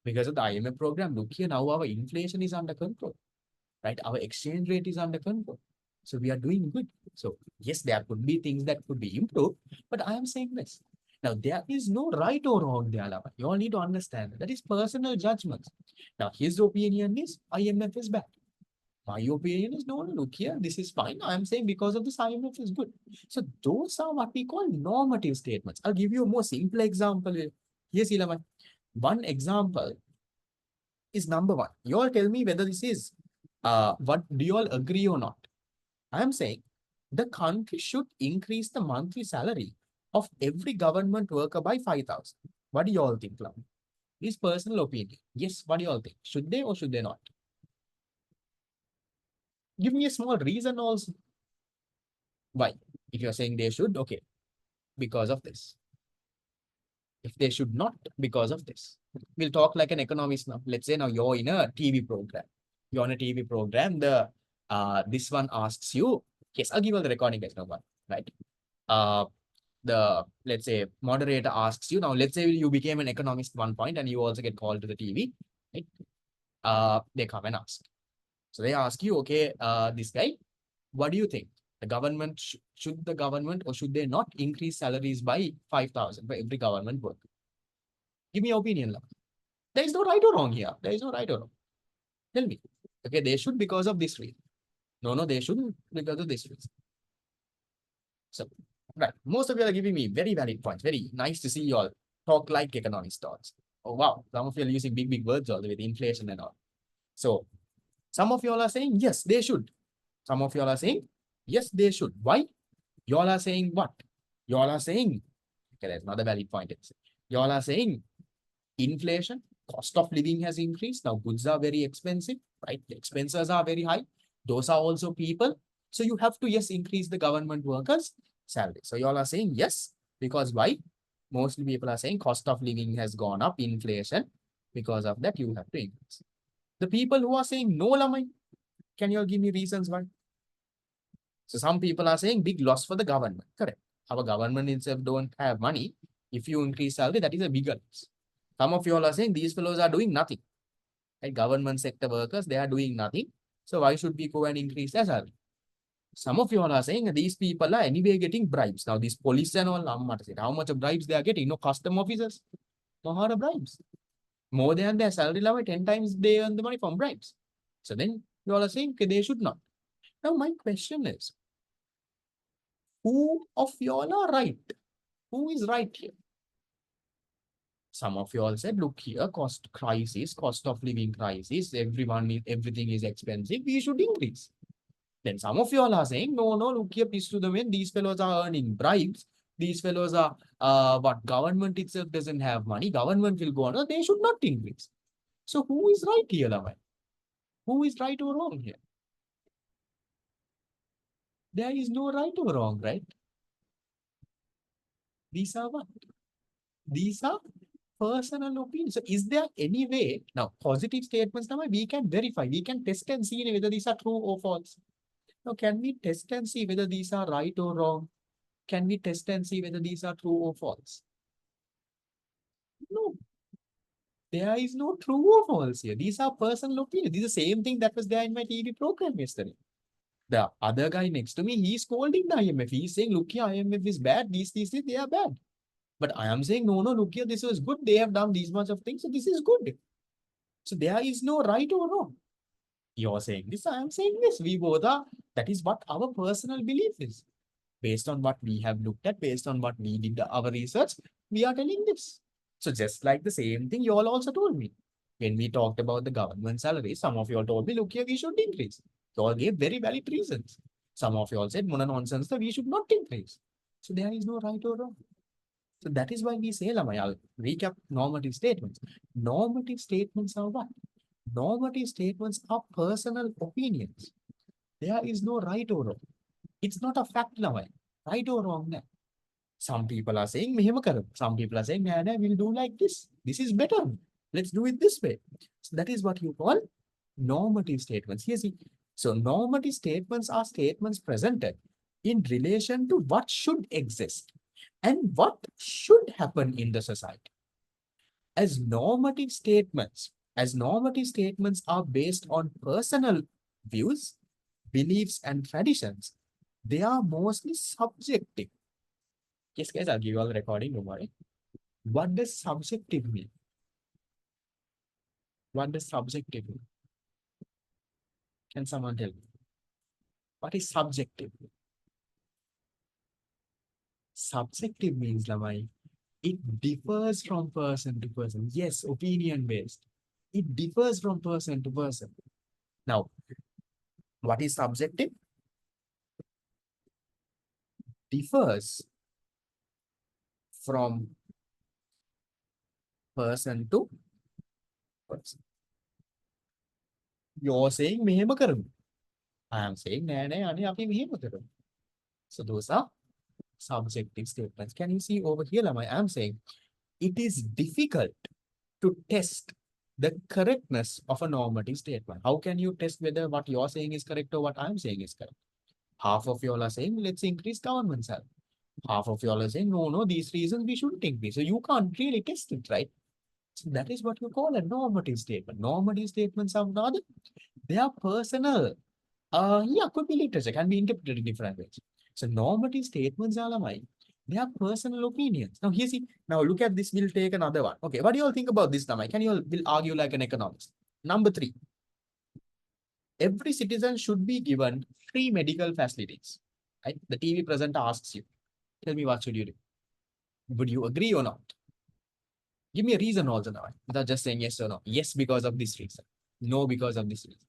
S1: Because of the IMF program, look here, now our inflation is under control, right? Our exchange rate is under control. So we are doing good. So yes, there could be things that could be improved, but I am saying this. Now, there is no right or wrong there, Lava. You all need to understand that is personal judgments. Now, his opinion is IMF is bad. My opinion is, no, look here, this is fine. I'm saying because of this, IMF is good. So those are what we call normative statements. I'll give you a more simple example here. Yes, Ilaman. One example is number one. You all tell me whether this is, what do you all agree or not? I'm saying the country should increase the monthly salary of every government worker by 5,000. What do you all think, Lam? This personal opinion. Yes, what do you all think? Should they or should they not? Give me a small reason also. Why? If you're saying they should, okay, because of this. If they should not, because of this. We'll talk like an economist now. Let's say now you're in a TV program. You're on a TV program. This one asks you, yes, I'll give you the recording guys now one, right? Let's say moderator asks you now, let's say you became an economist one point and you also get called to the TV, right? They come and ask. So they ask you, okay, this guy, what do you think? The government, should the government or should they not increase salaries by 5,000 for every government worker? Give me your opinion. There is no right or wrong here. There is no right or wrong. Tell me. Okay, they should because of this reason. No, they shouldn't because of this reason. So, right. Most of you are giving me very valid points. Very nice to see you all talk like economics thoughts. Oh, wow. Some of you are using big words all with inflation and all. So, some of you all are saying, yes, they should. Some of you all are saying, yes, they should. Why? You all are saying what? You all are saying, okay, that's not a valid point. You all are saying inflation, cost of living has increased. Now goods are very expensive, right? The expenses are very high. Those are also people. So you have to, yes, increase the government workers' salary. So you all are saying yes, because why? Mostly people are saying cost of living has gone up, inflation. Because of that, you have to increase. The people who are saying no, Lamai, can you all give me reasons why? So some people are saying big loss for the government. Correct. Our government itself don't have money. If you increase salary, that is a bigger loss. Some of you all are saying these fellows are doing nothing. Like government sector workers, they are doing nothing. So why should we go and increase their salary? Some of you all are saying these people are anyway getting bribes. Now these police and all, how much of bribes they are getting? No, custom officers, no how bribes. More than their salary level, 10 times they earn the money from bribes. So then you all are saying okay, they should not. Now my question is, who of y'all are right? Who is right here? Some of you all said, look here, cost crisis, cost of living crisis, everything is expensive, we should increase. Then some of you all are saying, no, look here, peace to the wind, these fellows are earning bribes, these fellows are, what government itself doesn't have money, government will go on, they should not increase. So who is right here, Lamai? Who is right or wrong here? There is no right or wrong, right? These are what? These are personal opinions. So is there any way, now positive statements, now we can verify, we can test and see whether these are true or false. Now can we test and see whether these are right or wrong? Can we test and see whether these are true or false? No. There is no true or false here. These are personal opinions. This is the same thing that was there in my TV program yesterday. The other guy next to me, he's scolding the IMF. He's saying, look here, IMF is bad. These, they are bad. But I am saying, no, look here, this was good. They have done these much of things. So this is good. So there is no right or wrong. You're saying this, I am saying this. We both are, that is what our personal belief is. Based on what we have looked at, based on what we did our research, we are telling this. So just like the same thing you all also told me. When we talked about the government salary, some of you all told me, look here, we should increase. You all gave very valid reasons. Some of you all said, Mona nonsense, that we should not increase. So there is no right or wrong. So that is why we say, Lamai, I'll recap normative statements. Normative statements are what? Normative statements are personal opinions. There is no right or wrong. It's not a fact, Lamai. Right or wrong. Some people are saying, "Mehema karu." Some people are saying, "Nah, nah, we'll do like this. This is better. Let's do it this way." So that is what you call normative statements. Yes. So normative statements are statements presented in relation to what should exist and what should happen in the society. As normative statements, as normative statements are based on personal views, beliefs, and traditions, they are mostly subjective. Yes, guys, I'll give you all the recording, don't worry. What does subjective mean? What does subjective mean? Can someone tell me? What is subjective? Subjective means, Lamai, it differs from person to person. Yes, opinion based. It differs from person to person. Now, what is subjective? Differs from person to person. You're saying මෙහෙම කරමු. I am saying නෑ නෑ අනේ අපි මෙහෙම කරමු. So those are subjective statements. Can you see over here, Lamai? I am saying it is difficult to test the correctness of a normative statement. How can you test whether what you're saying is correct or what I'm saying is correct? Half of you all are saying, let's increase government salary. Half of you all are saying, no, no, these reasons we shouldn't increase. So you can't really test it, right? So that is what you call a normative statement. Normative statements are not, they are personal. Yeah, could be literature, can be interpreted in different ways. So normative statements are like, they are personal opinions. Now here see, now look at this, we'll take another one. Okay, what do you all think about this, Namai? Can you all will argue like an economist? Number 3, every citizen should be given free medical facilities. Right? The TV presenter asks you, tell me what should you do? Would you agree or not? Give me a reason also now, without just saying yes or no. Yes, because of this reason. No, because of this reason.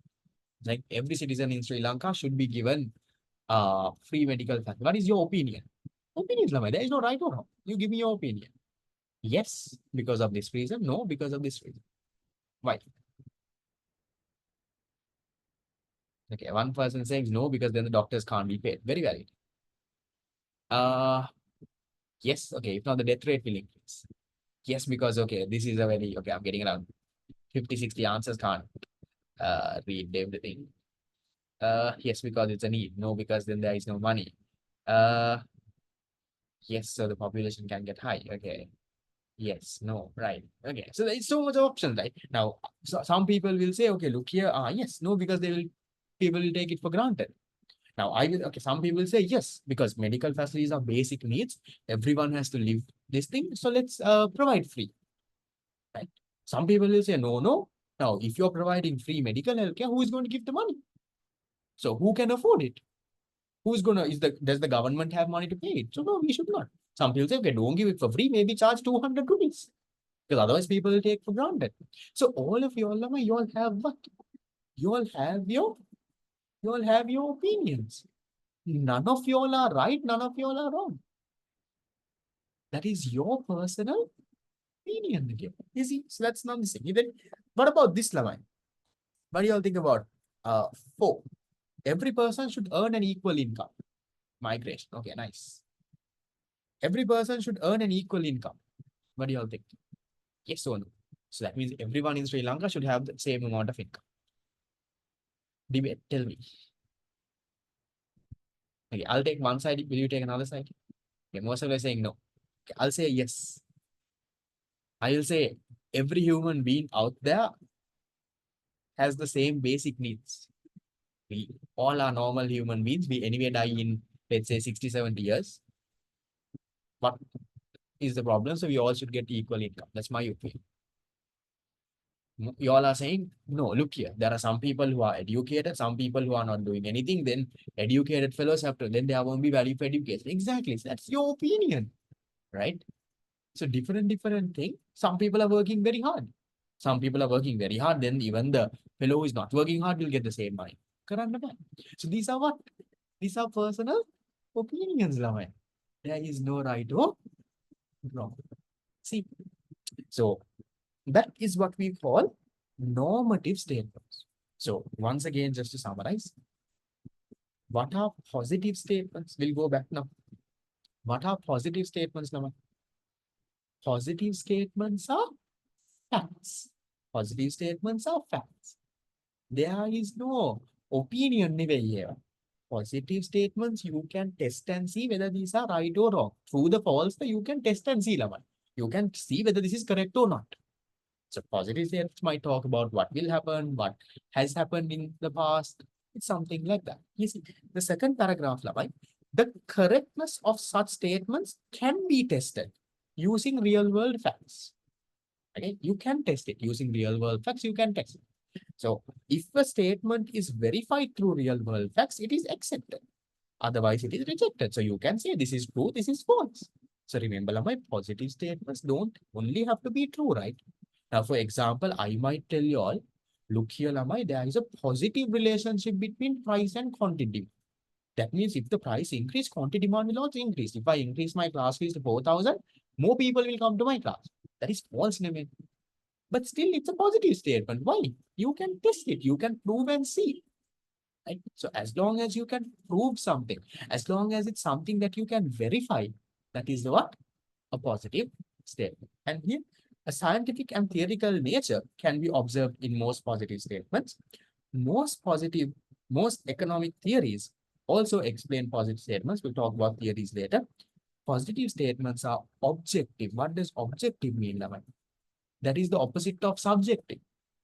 S1: Like every citizen in Sri Lanka should be given free medical facility. What is your opinion? Opinion, Lamai. There is no right or wrong. You give me your opinion. Yes, because of this reason. No, because of this reason. Why? Okay, one person saying no because then the doctors can't be paid. Very valid. Yes, okay, if not the death rate will increase. Yes, because okay, this is a very okay, I'm getting around 50, 60 answers, can't read everything. Yes, because it's a need. No, because then there is no money. Yes, so the population can get high. Okay. Yes, no, right. Okay. So there is so much options, right? Now, so some people will say, okay, look here, yes, no, because people will take it for granted. Now, I will, okay, some people say yes, because medical facilities are basic needs. Everyone has to live this thing. So let's provide free, right? Some people will say, no, no. Now, if you're providing free medical healthcare, who is going to give the money? So who can afford it? Who's gonna does the government have money to pay it? So no, we should not. Some people say, okay, don't give it for free, maybe charge 200 rupees. Because otherwise people will take for granted. So all of you all, you all have what? You all have your opinions. None of you all are right, none of you all are wrong. That is your personal opinion again. Easy. So that's not the same. Even what about this, Lamai? What do you all think about 4? Every person should earn an equal income. Migration. Okay, nice. Every person should earn an equal income. What do you all think? Yes or no? So that means everyone in Sri Lanka should have the same amount of income. Debate, tell me. Okay, I'll take one side. Will you take another side? Okay, most of you are saying no. Okay, I'll say yes. I will say every human being out there has the same basic needs. We all are normal human beings. We anyway die in, let's say, 60, 70 years. What is the problem? So we all should get equal income. That's my opinion. You all are saying, no, look here. There are some people who are educated, some people who are not doing anything. Then educated fellows have to, then there won't be value for education. Exactly. So that's your opinion, right? So different thing. Some people are working very hard. Some people are working very hard. Then even the fellow who is not working hard will get the same money. Correct? So these are what? These are personal opinions, Lamai. There is no right or wrong. See, so that is what we call normative statements. So once again, just to summarize, what are positive statements? We'll go back now. What are positive statements, Nama? Positive statements are facts. Positive statements are facts. There is no opinion here. Positive statements, you can test and see whether these are right or wrong. True the false, you can test and see, Laman. You can see whether this is correct or not. So positive statements might talk about what will happen, what has happened in the past. It's something like that. You see, the second paragraph, Laman, the correctness of such statements can be tested using real world facts. Okay, you can test it using real world facts. You can test it. So if a statement is verified through real world facts, it is accepted. Otherwise, it is rejected. So you can say this is true, this is false. So remember, my positive statements don't only have to be true, right? Now, for example, I might tell you all, look here, Lamai, there is a positive relationship between price and quantity. That means if the price increase, quantity demand will also increase. If I increase my class fees to 4,000, more people will come to my class. That is false, Name. But still, it's a positive statement. Why? You can test it. You can prove and see. Right? So as long as you can prove something, as long as it's something that you can verify, that is what? A positive statement. And here, a scientific and theoretical nature can be observed in most positive statements. Most positive, most economic theories also explain positive statements. We'll talk about theories later. Positive statements are objective. What does objective mean, Laman? That is the opposite of subjective.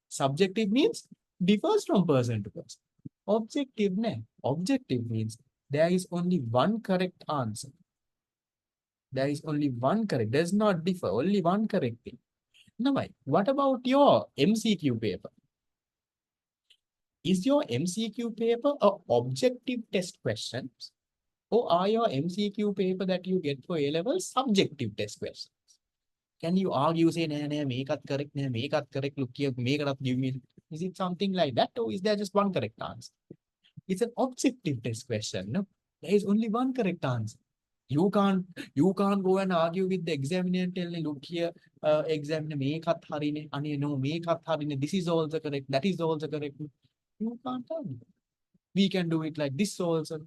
S1: Subjective means differs from person to person. Objective means there is only one correct answer. There is only one correct. Does not differ. Only one correct thing. Now, what about your MCQ paper? Is your MCQ paper a objective test questions, or are your MCQ paper that you get for A level subjective test questions? Can you argue, say, make it correct, make it correct, look here, make it up, give me. Is it something like that, or is there just one correct answer? It's an objective test question. No, there is only one correct answer. You can't go and argue with the examiner and tell me, look here, examiner, make it harine, no, make it harine. This is also correct. That is also correct. You can't argue. We can do it like this also.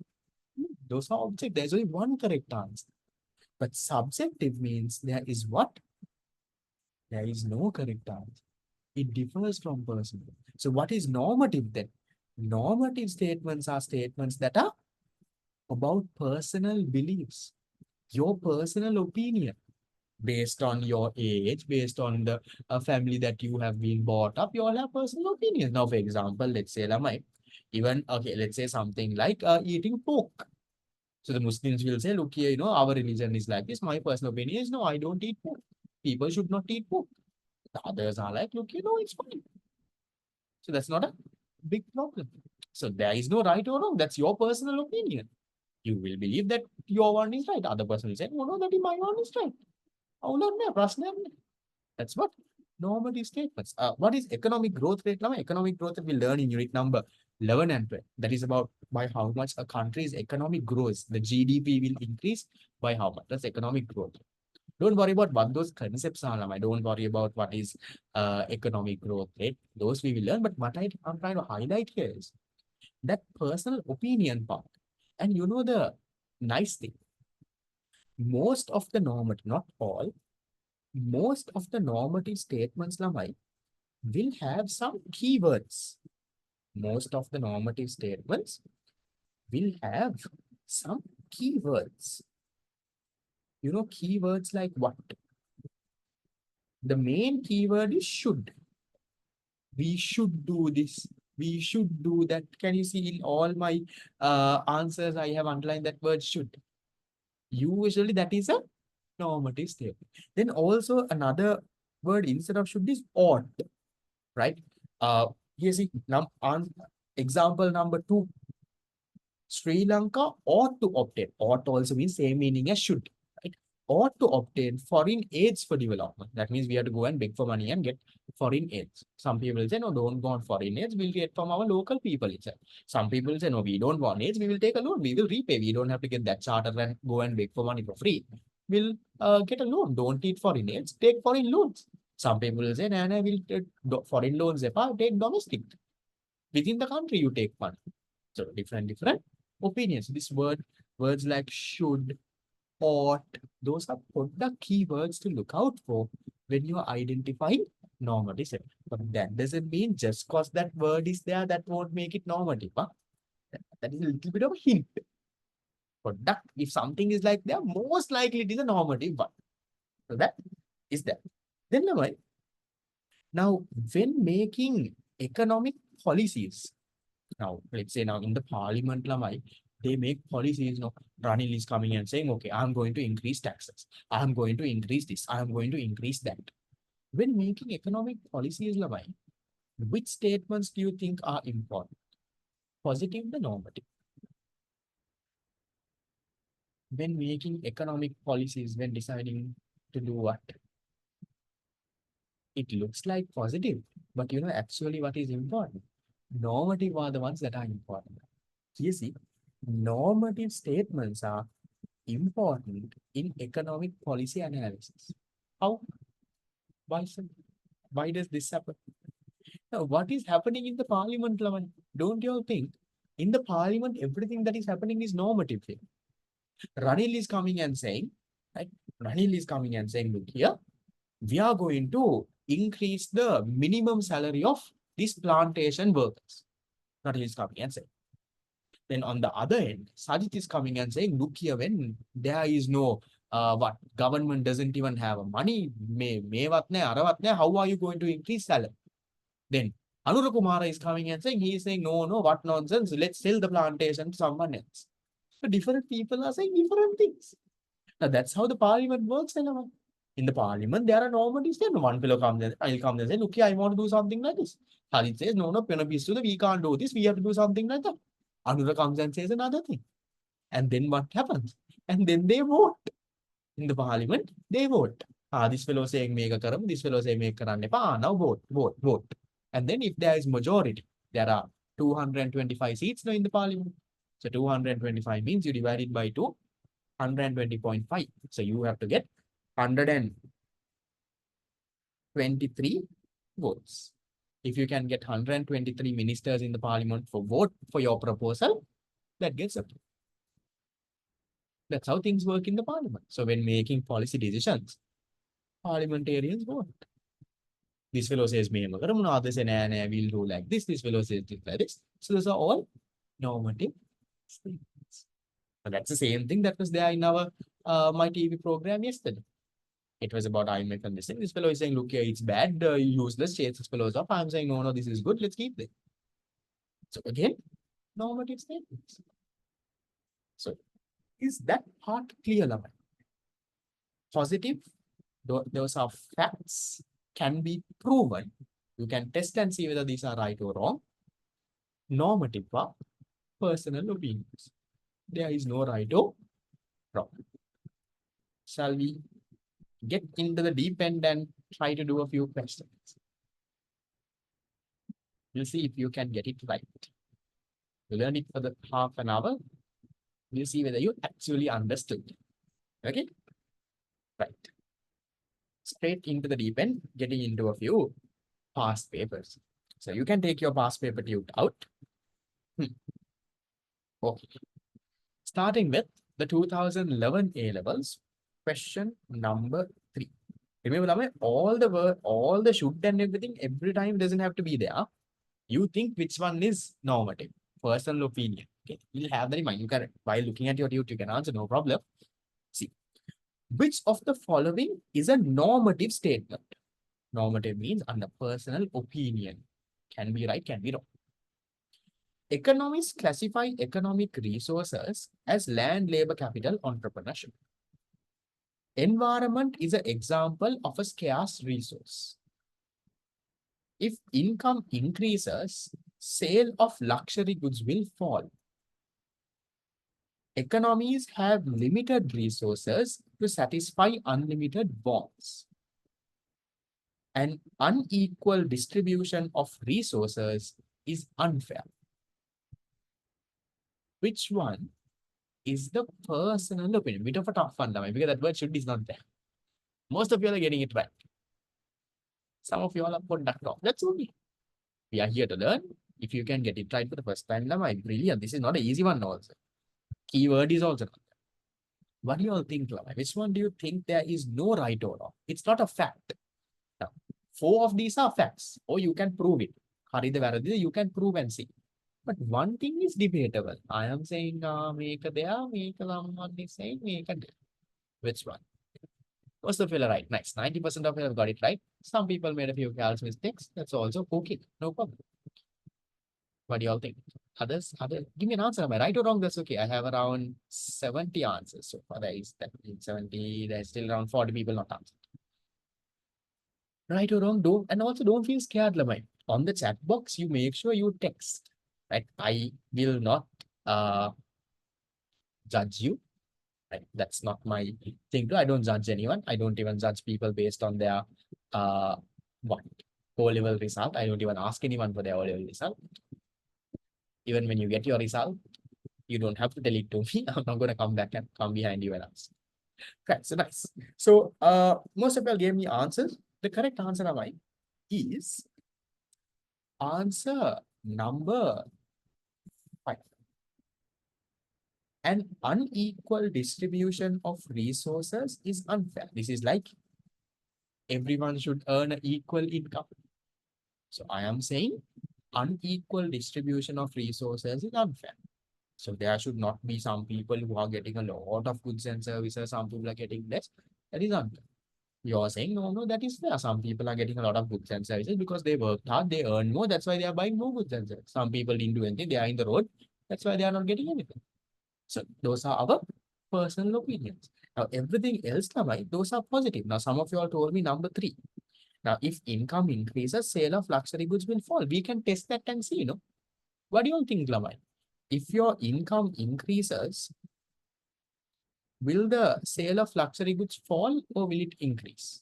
S1: Those are objective. There's only one correct answer. But subjective means there is what? There is no correct answer. It differs from person. So what is normative then? Normative statements are statements that are about personal beliefs, your personal opinion, based on your age, based on the family that you have been brought up, you all have personal opinions. Now, for example, let's say, Lamai, even, okay, let's say something like eating pork. So the Muslims will say, look here, our religion is like this. My personal opinion is, no, I don't eat pork. People should not eat pork. The others are like, look, it's fine. So that's not a big problem. So there is no right or wrong. That's your personal opinion. You will believe that your one is right. Other person will say, oh no, that my one is right. That's what normative statements. What is economic growth rate? Economic growth rate we learn in unit number 11 and 12. That is about by how much a country's economic grows. The GDP will increase by how much. That's economic growth. Don't worry about what those concepts are. Don't worry about what is economic growth rate. Those we will learn. But what I'm trying to highlight here is that personal opinion part. And the nice thing, most of the normative, not all, most of the normative statements will have some keywords. Most of the normative statements will have some keywords. Keywords like what? The main keyword is should. We should do this. We should do that. Can you see in all my answers, I have underlined that word should. Usually that is a normative statement. Then also another word instead of should is ought, right? Here see, example number 2. Sri Lanka ought to obtain. Ought also means same meaning as should, right? Ought to obtain foreign aids for development. That means we have to go and beg for money and get foreign aids. Some people say, no, don't want foreign aids. We'll get from our local people itself. Some people say, no, we don't want aids. We will take a loan. We will repay. We don't have to get that charter and go and beg for money for free. We'll get a loan. Don't need foreign aids. Take foreign loans. Some people will say, no, no, we'll take foreign loans. If I take domestic. Within the country, you take money. So different opinions. Words like should, ought. Those are product keywords to look out for when you are identifying normative set. But that doesn't mean just because that word is there, that won't make it normative. Huh? That is a little bit of a hint. Product, if something is like there, most likely it is a normative one. So that is that. Then now when making economic policies, now let's say now in the parliament, they make policies. No, Ranil is coming and saying, okay, I'm going to increase taxes. I'm going to increase this. I'm going to increase that. When making economic policies, which statements do you think are important? Positive or normative? When making economic policies, when deciding to do what? It looks like positive, but actually what is important? Normative are the ones that are important. You see, normative statements are important in economic policy analysis. How? Why, why does this happen? Now, what is happening in the parliament, Laman? Don't you all think in the parliament everything that is happening is normative thing? Ranil is coming and saying, right? Ranil is coming and saying, look here, we are going to increase the minimum salary of these plantation workers. Ranil is coming and saying. Then on the other end, Sajid is coming and saying, look here, when there is no what government doesn't even have money, how are you going to increase salary? Then Anura Kumara is coming and saying, he is saying, no, what nonsense, let's sell the plantation to someone else. So different people are saying different things. Now that's how the parliament works. In the parliament, there are normatives. Then one fellow comes and I'll come and say, look here, I want to do something like this. Khalid says, no, we can't do this. We have to do something like that. Anura comes and says another thing. And then what happens? And then they vote. In the parliament, they vote. This fellow saying make a karam, this fellow saying make karan. Now vote. And then if there is majority, there are 225 seats now in the parliament. So 225 means you divide it by 2, 120.5. So you have to get 123 votes. If you can get 123 ministers in the parliament for vote for your proposal, that gets approved. That's how things work in the parliament. So when making policy decisions, parliamentarians vote. This fellow says, others say, we'll do like this. This fellow says like this. So those are all normative statements. And that's the same thing that was there in our my TV program yesterday. It was about IMF and this thing. This fellow is saying, look here, it's bad, useless, chase this fellow's up. I'm saying, no, this is good. Let's keep it. So again, normative statements. So is that part clear, Lama? Positive, those are facts, can be proven. You can test and see whether these are right or wrong. Normative are personal opinions. There is no right or wrong. Shall we get into the deep end and try to do a few questions? We'll see if you can get it right. You learn it for the half an hour. We'll see whether you actually understood. Okay? Right. Straight into the deep end, getting into a few past papers. So you can take your past paper tube out. Okay. Starting with the 2011 A-levels, question number 3. Remember, all the should and everything, every time doesn't have to be there. You think which one is normative, personal opinion. Okay, you'll have that in mind. You can, while looking at your tube, you can answer, no problem. See, which of the following is a normative statement? Normative means under personal opinion. Can be right, can be wrong. Economists classify economic resources as land, labor, capital, entrepreneurship. Environment is an example of a scarce resource. If income increases, sale of luxury goods will fall. Economies have limited resources to satisfy unlimited wants. An unequal distribution of resources is unfair. Which one is the personal opinion? Bit of a tough one, because that word should is not there. Most of you are getting it right. Some of you all are put that wrong. That's okay. We are here to learn. If you can get it right for the first time, brilliant. This is not an easy one also. Keyword is also not there. What do you all think, Lama? Which one do you think there is no right or wrong? It's not a fact. Now, four of these are facts, or you can prove it. Harida Varadida, you can prove and see. But one thing is debatable. I am saying make a there, make a someone is saying make a there. Which one? Was the filler right? Nice. 90% of you have got it right. Some people made a few calc mistakes. That's also okay. No problem. What do you all think? Others, give me an answer. Am I right or wrong? That's okay. I have around 70 answers so far. That means 70. There's still around 40 people not answered. Right or wrong? Don't, and also don't feel scared, Lamai. On the chat box, you make sure you text. Right? I will not judge you. Right? That's not my thing to. I don't judge anyone. I don't even judge people based on their uh what O-level result. I don't even ask anyone for their O-level result. Even when you get your result, you don't have to tell it to me. I'm not gonna come back and come behind you and ask. Okay, so nice. So most of you gave me answers. The correct answer of mine is answer number 5. An unequal distribution of resources is unfair. This is like everyone should earn an equal income. So I am saying unequal distribution of resources is unfair. So there should not be some people who are getting a lot of goods and services, some people are getting less. That is unfair. You're saying, no, that is fair. Some people are getting a lot of goods and services because they worked hard, they earn more. That's why they are buying more goods and services. Some people didn't do anything, they are in the road. That's why they are not getting anything. So those are our personal opinions. Now, everything else, right, those are positive. Now, some of you all told me number 3. Now, if income increases, sale of luxury goods will fall. We can test that and see, What do you all think, Lamai? If your income increases, will the sale of luxury goods fall or will it increase?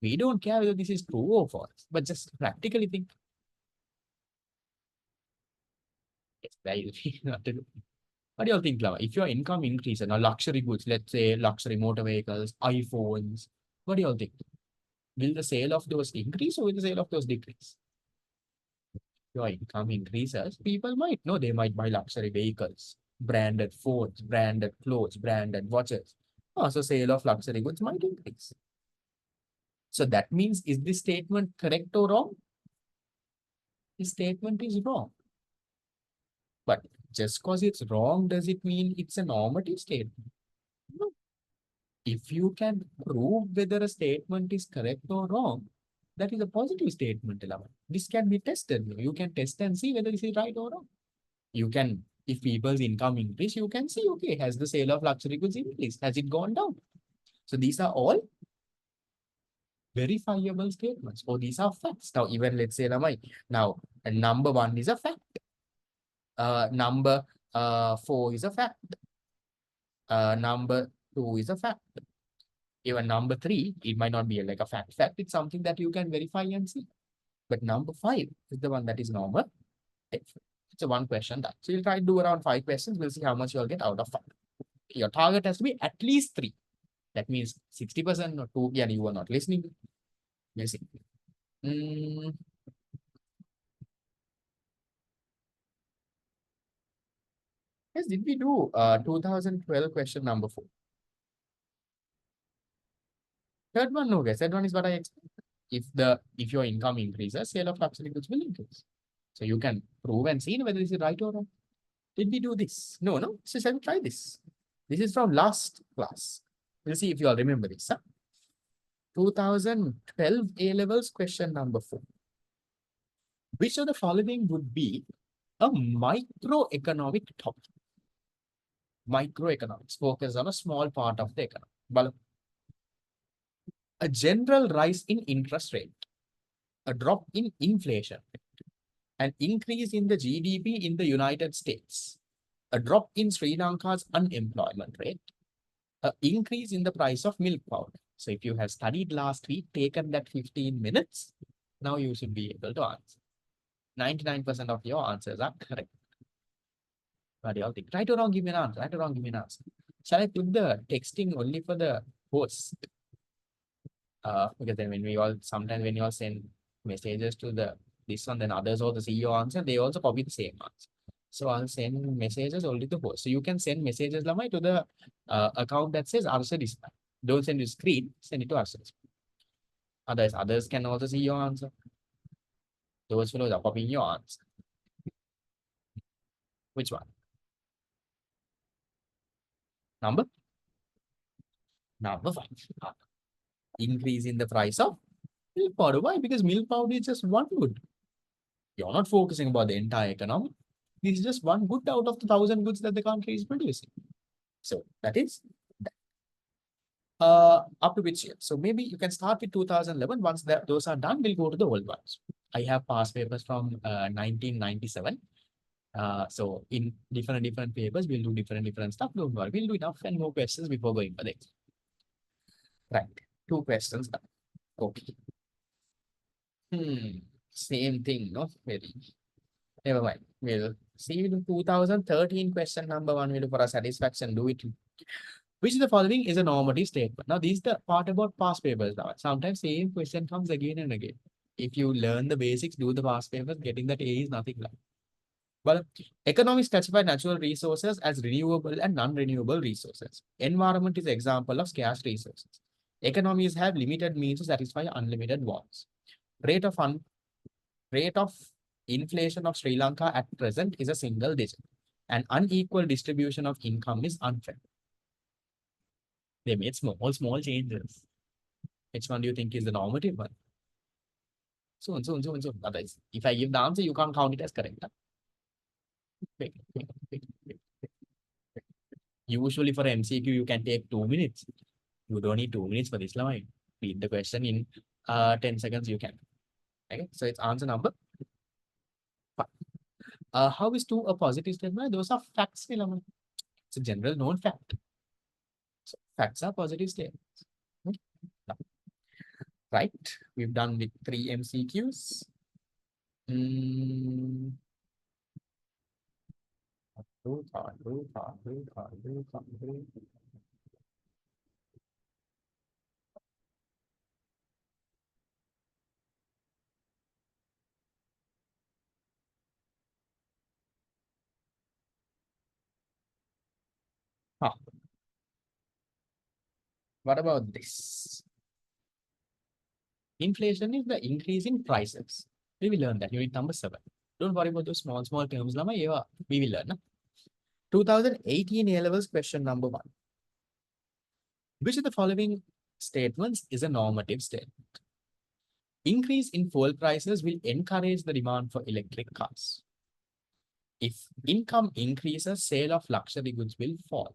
S1: We don't care whether this is true or false, but just practically think. It's very easy not to do. What do you all think, Lama? If your income increases, now luxury goods, let's say luxury motor vehicles, iPhones, what do you all think? Will the sale of those increase or will the sale of those decrease? Your income increases, people might know they might buy luxury vehicles, branded phones, branded clothes, branded watches. So sale of luxury goods might increase. So that means, is this statement correct or wrong? This statement is wrong. But just because it's wrong, does it mean it's a normative statement? No. If you can prove whether a statement is correct or wrong, that is a positive statement, Elaman. This can be tested. You can test and see whether this is right or wrong. You can, if people's income increase, you can see, okay, has the sale of luxury goods increased? Has it gone down? So these are all verifiable statements, or these are facts. Now, even let's say, Lamai, now number 1 is a fact. Number 4 is a fact. Number 2 is a fact. Even number 3, it might not be like a fact. Fact, it's something that you can verify and see. But number 5 is the one that is normal. It's a one question done. So you'll try to do around 5 questions. We'll see how much you'll get out of 5. Your target has to be at least 3. That means 60% or 2. Yeah, you are not listening. We'll see. Yes, did we do 2012 question number 4? Third one, no guys. Third one is what I expect. If your income increases, sale of luxury goods will increase. So you can prove and see whether this is right or wrong. Did we do this? No. So shall we try this? This is from last class. We'll see if you all remember this. 2012 A-levels question number 4. Which of the following would be a microeconomic topic? Microeconomics focus on a small part of the economy. A general rise in interest rate, a drop in inflation, an increase in the GDP in the United States, a drop in Sri Lanka's unemployment rate, an increase in the price of milk powder. So if you have studied last week, taken that 15 minutes, now you should be able to answer. 99% of your answers are correct. What do you all think? Right or wrong, give me an answer. Right or wrong, give me an answer. Shall I put the texting only for the host? Because then sometimes when you all send messages to this one, then others also see your answer, they also copy the same answer. So I'll send messages only to host. So you can send messages, Lamai, to the account that says Arshad Ismail. Don't send your screen, send it to Arshad Ismail. Others can also see your answer. Those fellows are copying your answer. Which one? Number? Number five. Increase in the price of milk powder. Why? Because milk powder is just one good. You're not focusing about the entire economy. This is just one good out of the 1,000 goods that the country is producing. So that is up to which year? So maybe you can start with 2011. Once those are done, we'll go to the old ones. I have past papers from 1997. So in different papers, we'll do different stuff. Don't worry, we'll do enough and more questions before going for the exam. Right, two questions done. Okay. Same thing, no? Very. Never mind. We'll see the 2013 question number one. We'll do for our satisfaction. Do it. Which of the following is a normative statement? Now, this is the part about past papers. Now, sometimes same question comes again and again. If you learn the basics, do the past papers, getting that A is nothing like. Well, economics classify natural resources as renewable and non-renewable resources. Environment is an example of scarce resources. Economies have limited means to satisfy unlimited wants. Rate of rate of inflation of Sri Lanka at present is a single digit. An unequal distribution of income is unfair. They made small changes. Which one do you think is the normative one? Soon. Otherwise, if I give the answer, you can't count it as correct. Wait. Usually for MCQ, you can take 2 minutes. You don't need 2 minutes for this line. Read the question in 10 seconds, you can. Okay, so it's answer number 5. How is 2 a positive statement? Those are facts. It's a general known fact. So facts are positive statements. Okay. Right, we've done with 3 MCQs. What about this? Inflation is the increase in prices. We will learn that. Unit number 7. Don't worry about those small terms. We will learn. 2018 A levels question number 1. Which of the following statements is a normative statement? Increase in fuel prices will encourage the demand for electric cars. If income increases, sale of luxury goods will fall.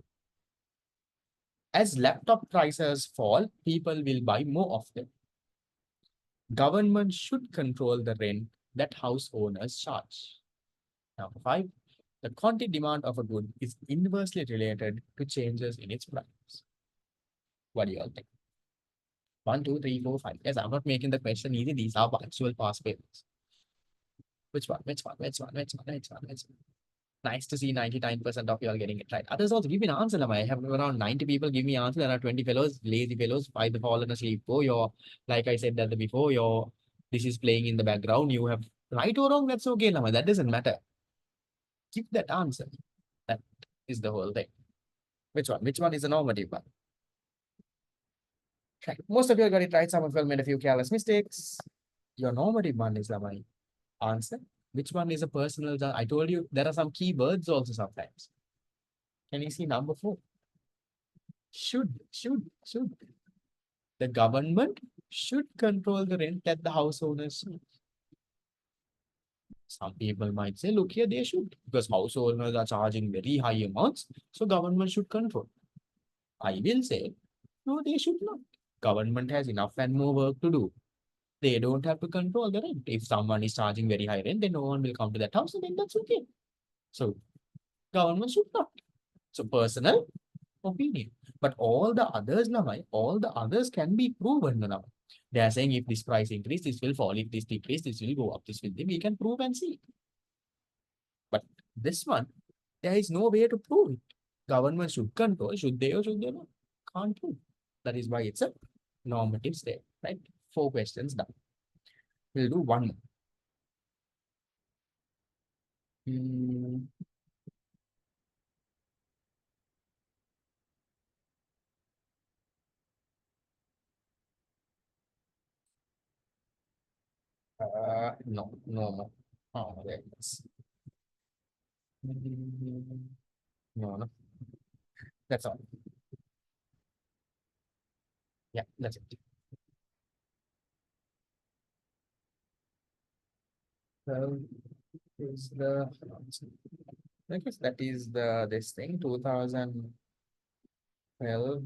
S1: As laptop prices fall, people will buy more of them. Government should control the rent that house owners charge. Number 5, the quantity demand of a good is inversely related to changes in its price. What do you all think? 1, 2, 3, 4, 5. Yes, I'm not making the question easy. These are actual past papers. Which one? Nice to see 99% of you all getting it right. Others also give me an answer. I have around 90 people give me an answer. There are 20 fellows, lazy fellows, 5 have fallen asleep. Oh, like I said that before, this is playing in the background. You have right or wrong, that's okay. That doesn't matter. Give that answer. That is the whole thing. Which one? Which one is the normative one? Okay. Most of you got it right. Some of you made a few careless mistakes. Your normative one is my answer. Which one is a personal? I told you there are some keywords also sometimes. Can you see number 4? Should. The government should control the rent that the house owners. Some people might say, look here, they should, because house owners are charging very high amounts, so government should control. I will say, no, they should not. Government has enough and more work to do. They don't have to control the rent. If someone is charging very high rent, then no one will come to that house, and then that's okay. So government should not. So personal opinion. But all the others can be proven now. They are saying if this price increase, this will fall. If this decrease, this will go up. This will be, we can prove and see. But this one, there is no way to prove it. Government should control. Should they or should they not? Can't prove. That is why it's a normative state, right? 4 questions done. We'll do one more. No, no, no. Oh, there it is. No, no. That's all. Yeah, that's it. So is the I guess that is the this thing 2012.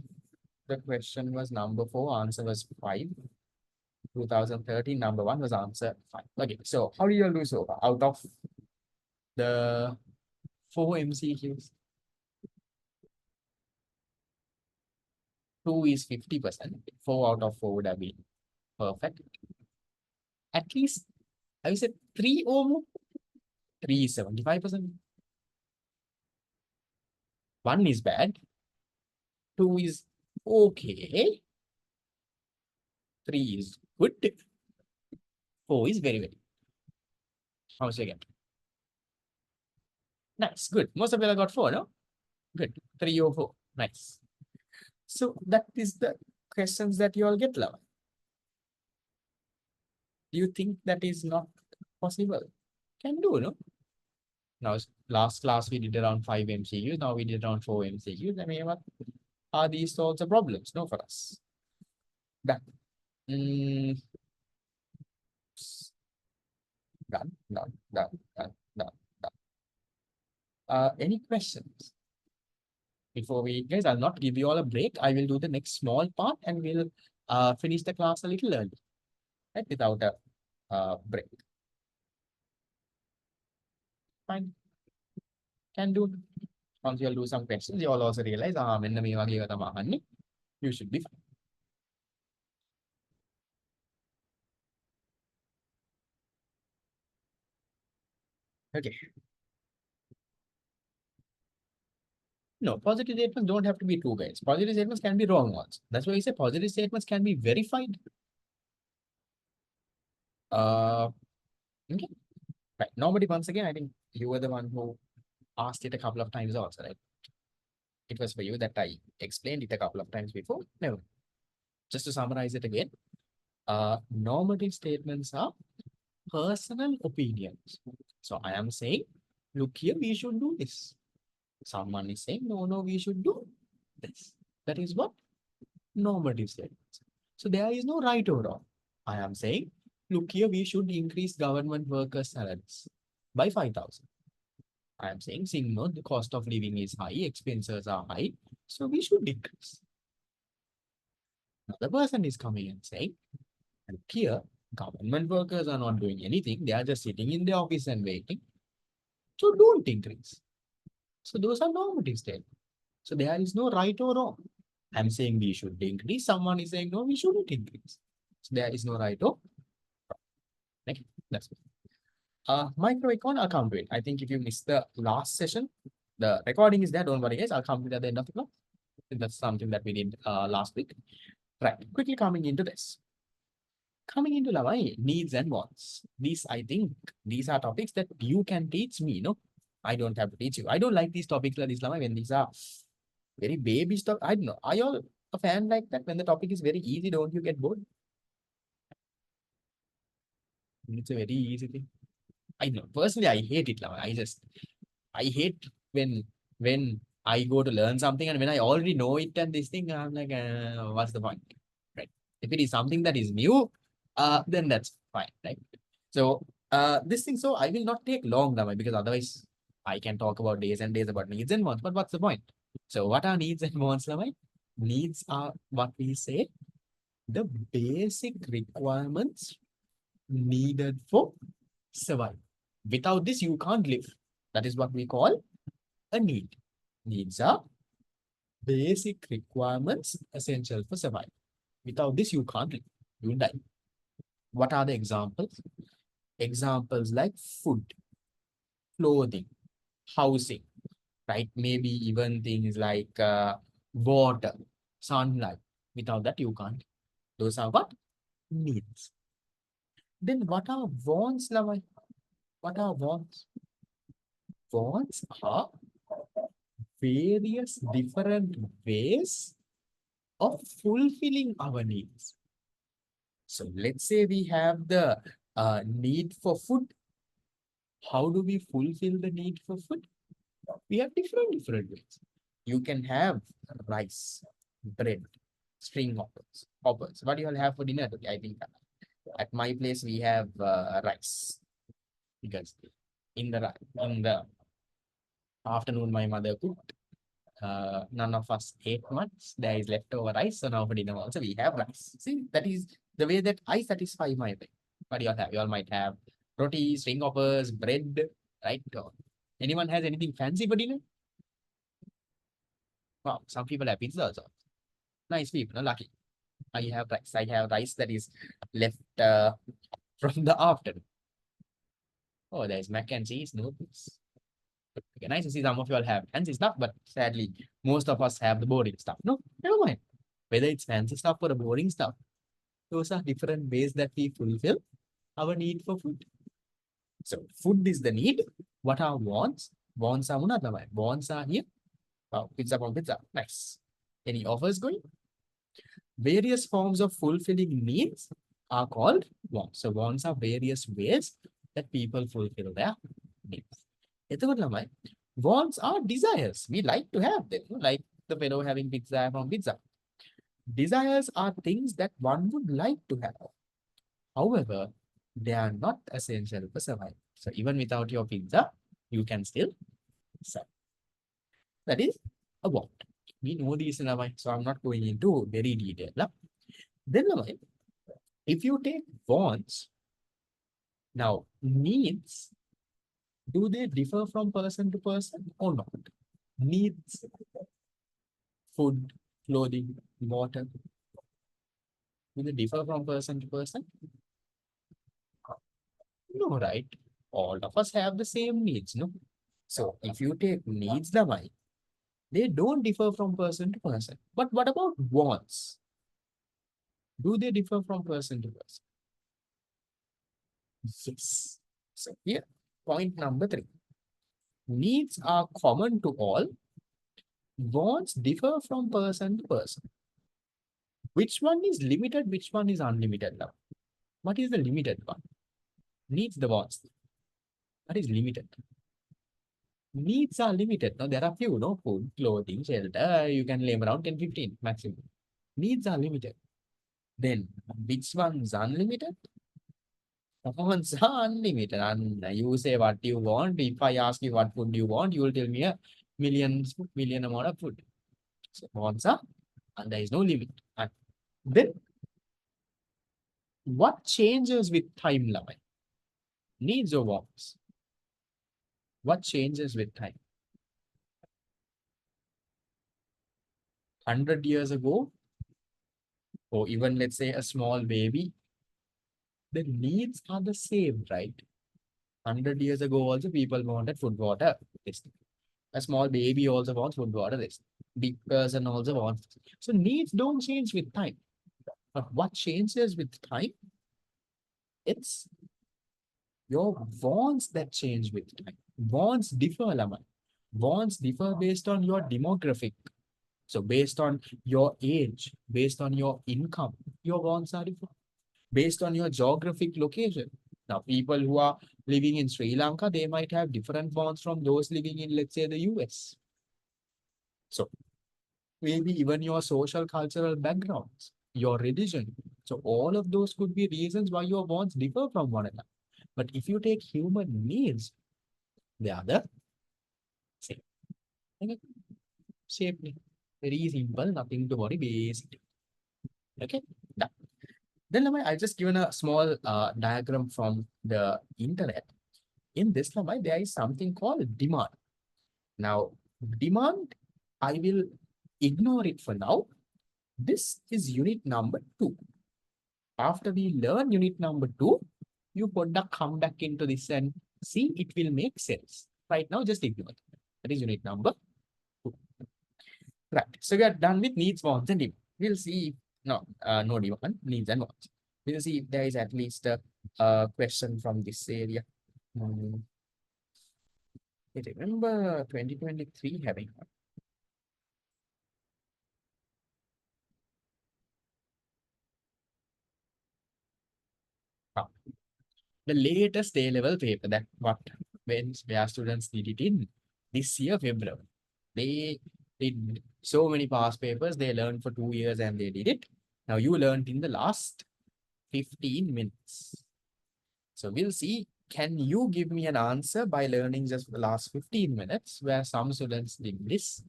S1: The question was number 4, answer was 5. 2013, number 1 was answer 5. Okay, so how do you all do so far? Out of the 4 MCQs, 2 is 50%. 4 out of 4 would have been perfect. At least I would say 3 or more. 3 is 75%. 1 is bad. 2 is okay. 3 is good. 4 is very, very. How much you get? Nice, good. Most of you got 4, no? Good. 3 or 4. Nice. So that is the questions that you all get, love. Do you think that is not possible? Can do, no? Now, last class we did around 5 MCQs. Now we did around 4 MCQs. I mean, what are these sorts of problems? No, for us. Done. Mm, done, done, done, done, done, done. Any questions? Before we, guys, I'll not give you all a break. I will do the next small part and we'll finish the class a little early, right? Without a break. Fine. Can do. Once you'll do some questions, you'll also realize, you should be fine. Okay. No, positive statements don't have to be true, guys. Positive statements can be wrong ones. That's why we say positive statements can be verified. Uh, okay. Right. Nobody, once again, I think you were the one who asked it a couple of times also, right? It was for you that I explained it a couple of times before. No. Just to summarize it again, normative statements are personal opinions. So I am saying, look here, we should do this. Someone is saying, no, no, we should do this. That is what normative statements. So there is no right or wrong. I am saying, look here, we should increase government workers' salaries by 5,000. I am saying, seeing no, the cost of living is high, expenses are high, so we should increase. Another person is coming and saying, look here, government workers are not doing anything. They are just sitting in the office and waiting. So don't increase. So those are normative statements. So there is no right or wrong. I'm saying we should increase. Someone is saying, no, we shouldn't increase. So there is no right or wrong. Okay, that's it. Microecon, I'll come to it. I think if you missed the last session, the recording is there. Don't worry, guys. I'll come to it at the end of the class. That's something that we did last week. Right. Quickly coming into this. Coming into Lavai, needs and wants. These, I think, these are topics that you can teach me, no? I don't have to teach you. I don't like these topics like this, Lavai, when these are very baby stuff. I don't know. Are you all a fan like that? When the topic is very easy, don't you get bored? It's a very easy thing. I know. Personally, I hate it, Lavai. I hate when I go to learn something and when I already know it and this thing, I'm like, what's the point? Right. If it is something that is new, then that's fine, right? So this thing, so I will not take long, Lavai, because otherwise I can talk about days and days about needs and wants. But what's the point? So what are needs and wants, Lavai? Needs are what we say the basic requirements needed for survival. Without this, you can't live. That is what we call a need. Needs are basic requirements essential for survival. Without this, you can't live. You will die. What are the examples? Examples like food, clothing, housing, right? Maybe even things like water, sunlight. Without that, you can't. Those are what? Needs. Then what are wants, Lavai? What are wants? Wants are various different ways of fulfilling our needs. So let's say we have the need for food. How do we fulfill the need for food? We have different ways. You can have rice, bread, string hoppers. What do you all have for dinner today? I think at my place we have rice because in the afternoon my mother cooked. None of us ate much. There is leftover rice, so now for dinner also we have rice. See, that is the way that I satisfy my way. What do you all have? You all might have roti, string hoppers, bread, right? Or anyone has anything fancy for dinner? Wow, some people have pizza also. Nice people, no, lucky. I have rice. I have rice that is left from the afternoon. Oh, there's mac and cheese, noodles. Okay, nice to see some of you all have fancy stuff, but sadly, most of us have the boring stuff. No, never mind. Whether it's fancy stuff or the boring stuff, those are different ways that we fulfill our need for food. So, food is the need. What are wants? Wants are another way. Wants are here. Wow, pizza from pizza. Nice. Any offers going? Various forms of fulfilling needs are called wants. So, wants are various ways that people fulfill their needs. එතකොට ළමයි wants are desires. We like to have them, like the fellow having pizza from pizza. Desires are things that one would like to have. However, they are not essential for survival. So even without your pizza, you can still survive. That is a want. We know these ළමයි, so I'm not going into very detail. Then ළමයි, if you take wants, now needs, do they differ from person to person or not? Needs, food, clothing, water, do they differ from person to person? No, right? All of us have the same needs, no? So if you take needs, they don't differ from person to person. But what about wants? Do they differ from person to person? Yes. So here, point number 3. Needs are common to all. Wants differ from person to person. Which one is limited? Which one is unlimited now? What is the limited one? Needs the wants. What is limited? Needs are limited. Now, there are few, no? Food, clothing, shelter. You can name around 10, 15 maximum. Needs are limited. Then, which one's unlimited? Wants are unlimited. And you say what you want. If I ask you what food you want, you will tell me a million amount of food. So, wants are, and there is no limit. And then, what changes with time, Lavai? Needs or wants? What changes with time? 100 years ago, or even let's say a small baby, the needs are the same, right? 100 years ago, also people wanted food, water. This. A small baby also wants food, water. This. Big person also wants. So needs don't change with time. But what changes with time? It's your wants that change with time. Wants differ, Laman. Wants differ based on your demographic. So based on your age, based on your income, your wants are different. Based on your geographic location. Now, people who are living in Sri Lanka, they might have different wants from those living in, let's say, the US. So, maybe even your social cultural backgrounds, your religion. So, all of those could be reasons why your wants differ from one another. But if you take human needs, they are the same. Okay? Safely. Very simple, nothing to worry, basic. Okay? Done. Then I just given a small diagram from the internet. In this lamai, there is something called demand. Now, demand, I will ignore it for now. This is unit number 2. After we learn unit number 2, you come back into this and see it will make sense. Right now, just ignore it. That is unit number 2. Right. So we are done with needs, wants, and demand. We'll see. No demand, needs and wants. We'll see if there is at least a question from this area. I remember 2023 having one. Ah, The latest A-level paper that where students did it in this year, February. They did so many past papers, they learned for 2 years and they did it. Now you learned in the last 15 minutes. So we'll see, can you give me an answer by learning just for the last 15 minutes where some students did this,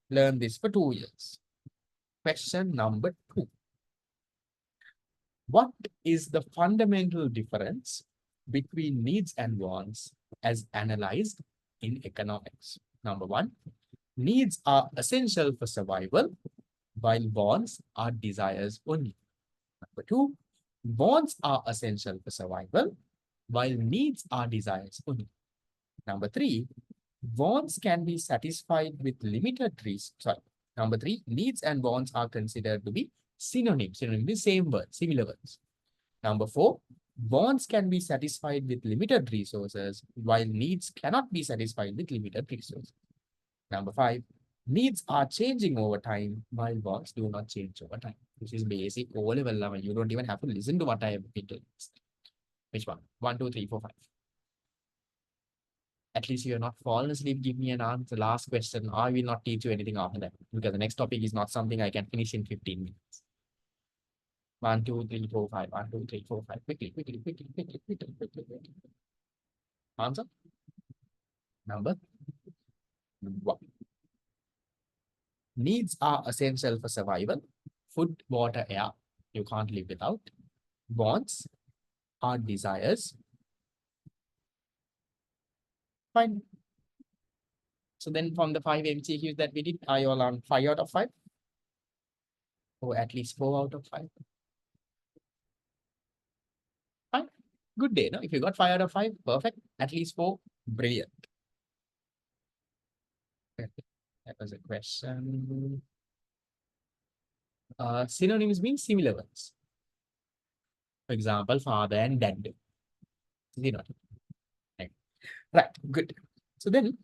S1: learn this for 2 years? Question number 2. What is the fundamental difference between needs and wants as analyzed in economics? Number 1, needs are essential for survival, while wants are desires only. Number 2, wants are essential for survival, while needs are desires only. Number 3, wants can be satisfied with limited reasons. Sorry. Number 3, needs and wants are considered to be synonyms. Synonym is same word, similar words. Number 4, wants can be satisfied with limited resources, while needs cannot be satisfied with limited resources. Number 5, needs are changing over time, while wants do not change over time. This is basic O-level level. You don't even have to listen to what I have been doing. Which one? 1, 2, 3, 4, 5. At least you are not fallen asleep. Give me an answer. Last question. I will not teach you anything after that because the next topic is not something I can finish in 15 minutes. 1, 2, 3, 4, 5. 1, 2, 3, 4, 5. Quickly, quickly, quickly, quickly, quickly, quickly, quickly. Answer. Number 1. Needs are essential for survival. Food, water, air. You can't live without. Wants are desires. Fine. So then from the 5 MCQs that we did, are you all on 5 out of 5? Or at least 4 out of 5? Fine. Good day, no? If you got 5 out of 5, perfect. At least 4, brilliant. That was a question. Synonyms mean similar words. For example, father and dad. Synonym. Right, good. So then,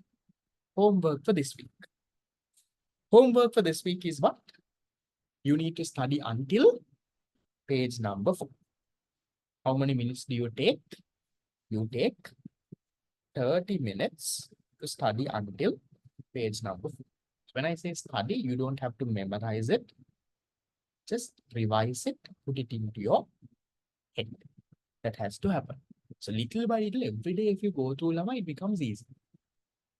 S1: homework for this week. Homework for this week is what? You need to study until page number 4. How many minutes do you take? You take 30 minutes to study until page number 4. When I say study, you don't have to memorize it. Just revise it, put it into your head. That has to happen. So little by little, every day if you go through Lama, it becomes easy.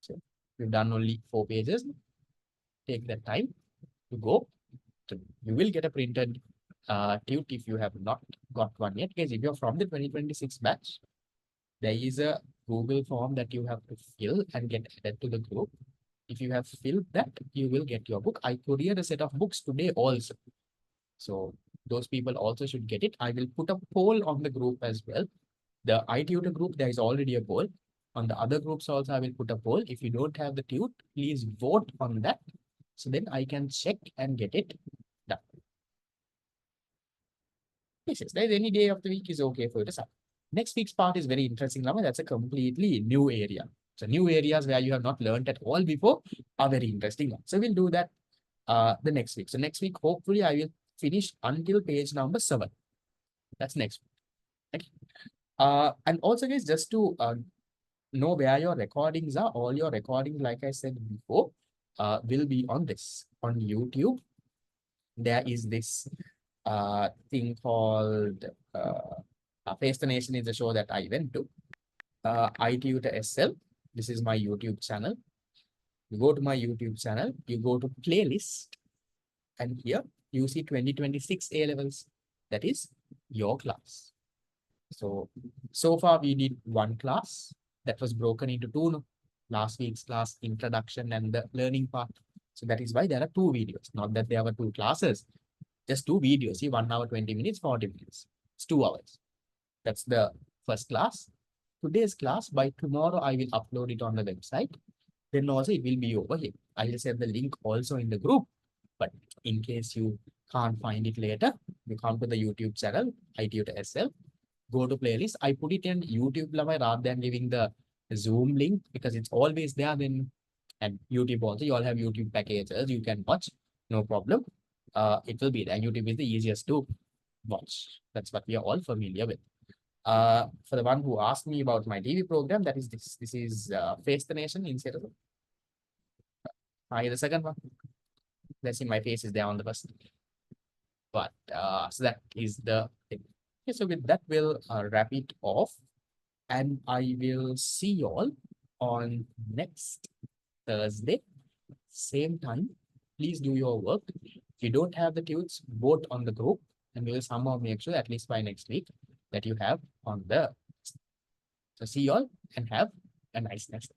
S1: So we've done only 4 pages. Take that time to go. So you will get a printed tute if you have not got one yet. Because if you're from the 2026 batch, there is a Google form that you have to fill and get added to the group. If you have filled that, you will get your book. I couriered a set of books today also. So those people also should get it. I will put a poll on the group as well. The iTutor group, there is already a poll. On the other groups also, I will put a poll. If you don't have the tute, please vote on that. So then I can check and get it done. Yes, there is any day of the week is okay for you to start. Next week's part is very interesting, Lama. That's a completely new area. So new areas where you have not learned at all before are very interesting. So we'll do that the next week. So next week, hopefully I will finish until page number 7. That's next week. Okay. And also guys, just to know where your recordings are, all your recordings, like I said before, will be on this, on YouTube. There is this thing called Face the Nation is a show that I went to. iTutor SL. This is my YouTube channel. You go to my YouTube channel, you go to playlist, and here you see 2026 A levels. That is your class. So far we did 1 class that was broken into 2. No? Last week's class, introduction and the learning part. So that is why there are 2 videos. Not that there were 2 classes, just 2 videos. See, 1 hour, 20 minutes, 40 minutes. It's 2 hours. That's the first class. Today's class, by tomorrow, I will upload it on the website. Then also it will be over here. I will send the link also in the group. But in case you can't find it later, you come to the YouTube channel, iTutor SL, go to playlist. I put it in YouTube rather than giving the Zoom link because it's always there. Then and YouTube also, you all have YouTube packages. You can watch, no problem. It will be there. YouTube is the easiest to watch. That's what we are all familiar with. For the one who asked me about my TV program, that is this. This is Face the Nation in Seattle. The second one. Let's see, my face is there on the first. But so that is the thing. Okay, so with that, we'll wrap it off, and I will see you all on next Thursday, same time. Please do your work. If you don't have the tunes, vote on the group, and we will somehow make sure at least by next week that you have on the. So see you all and have a nice next.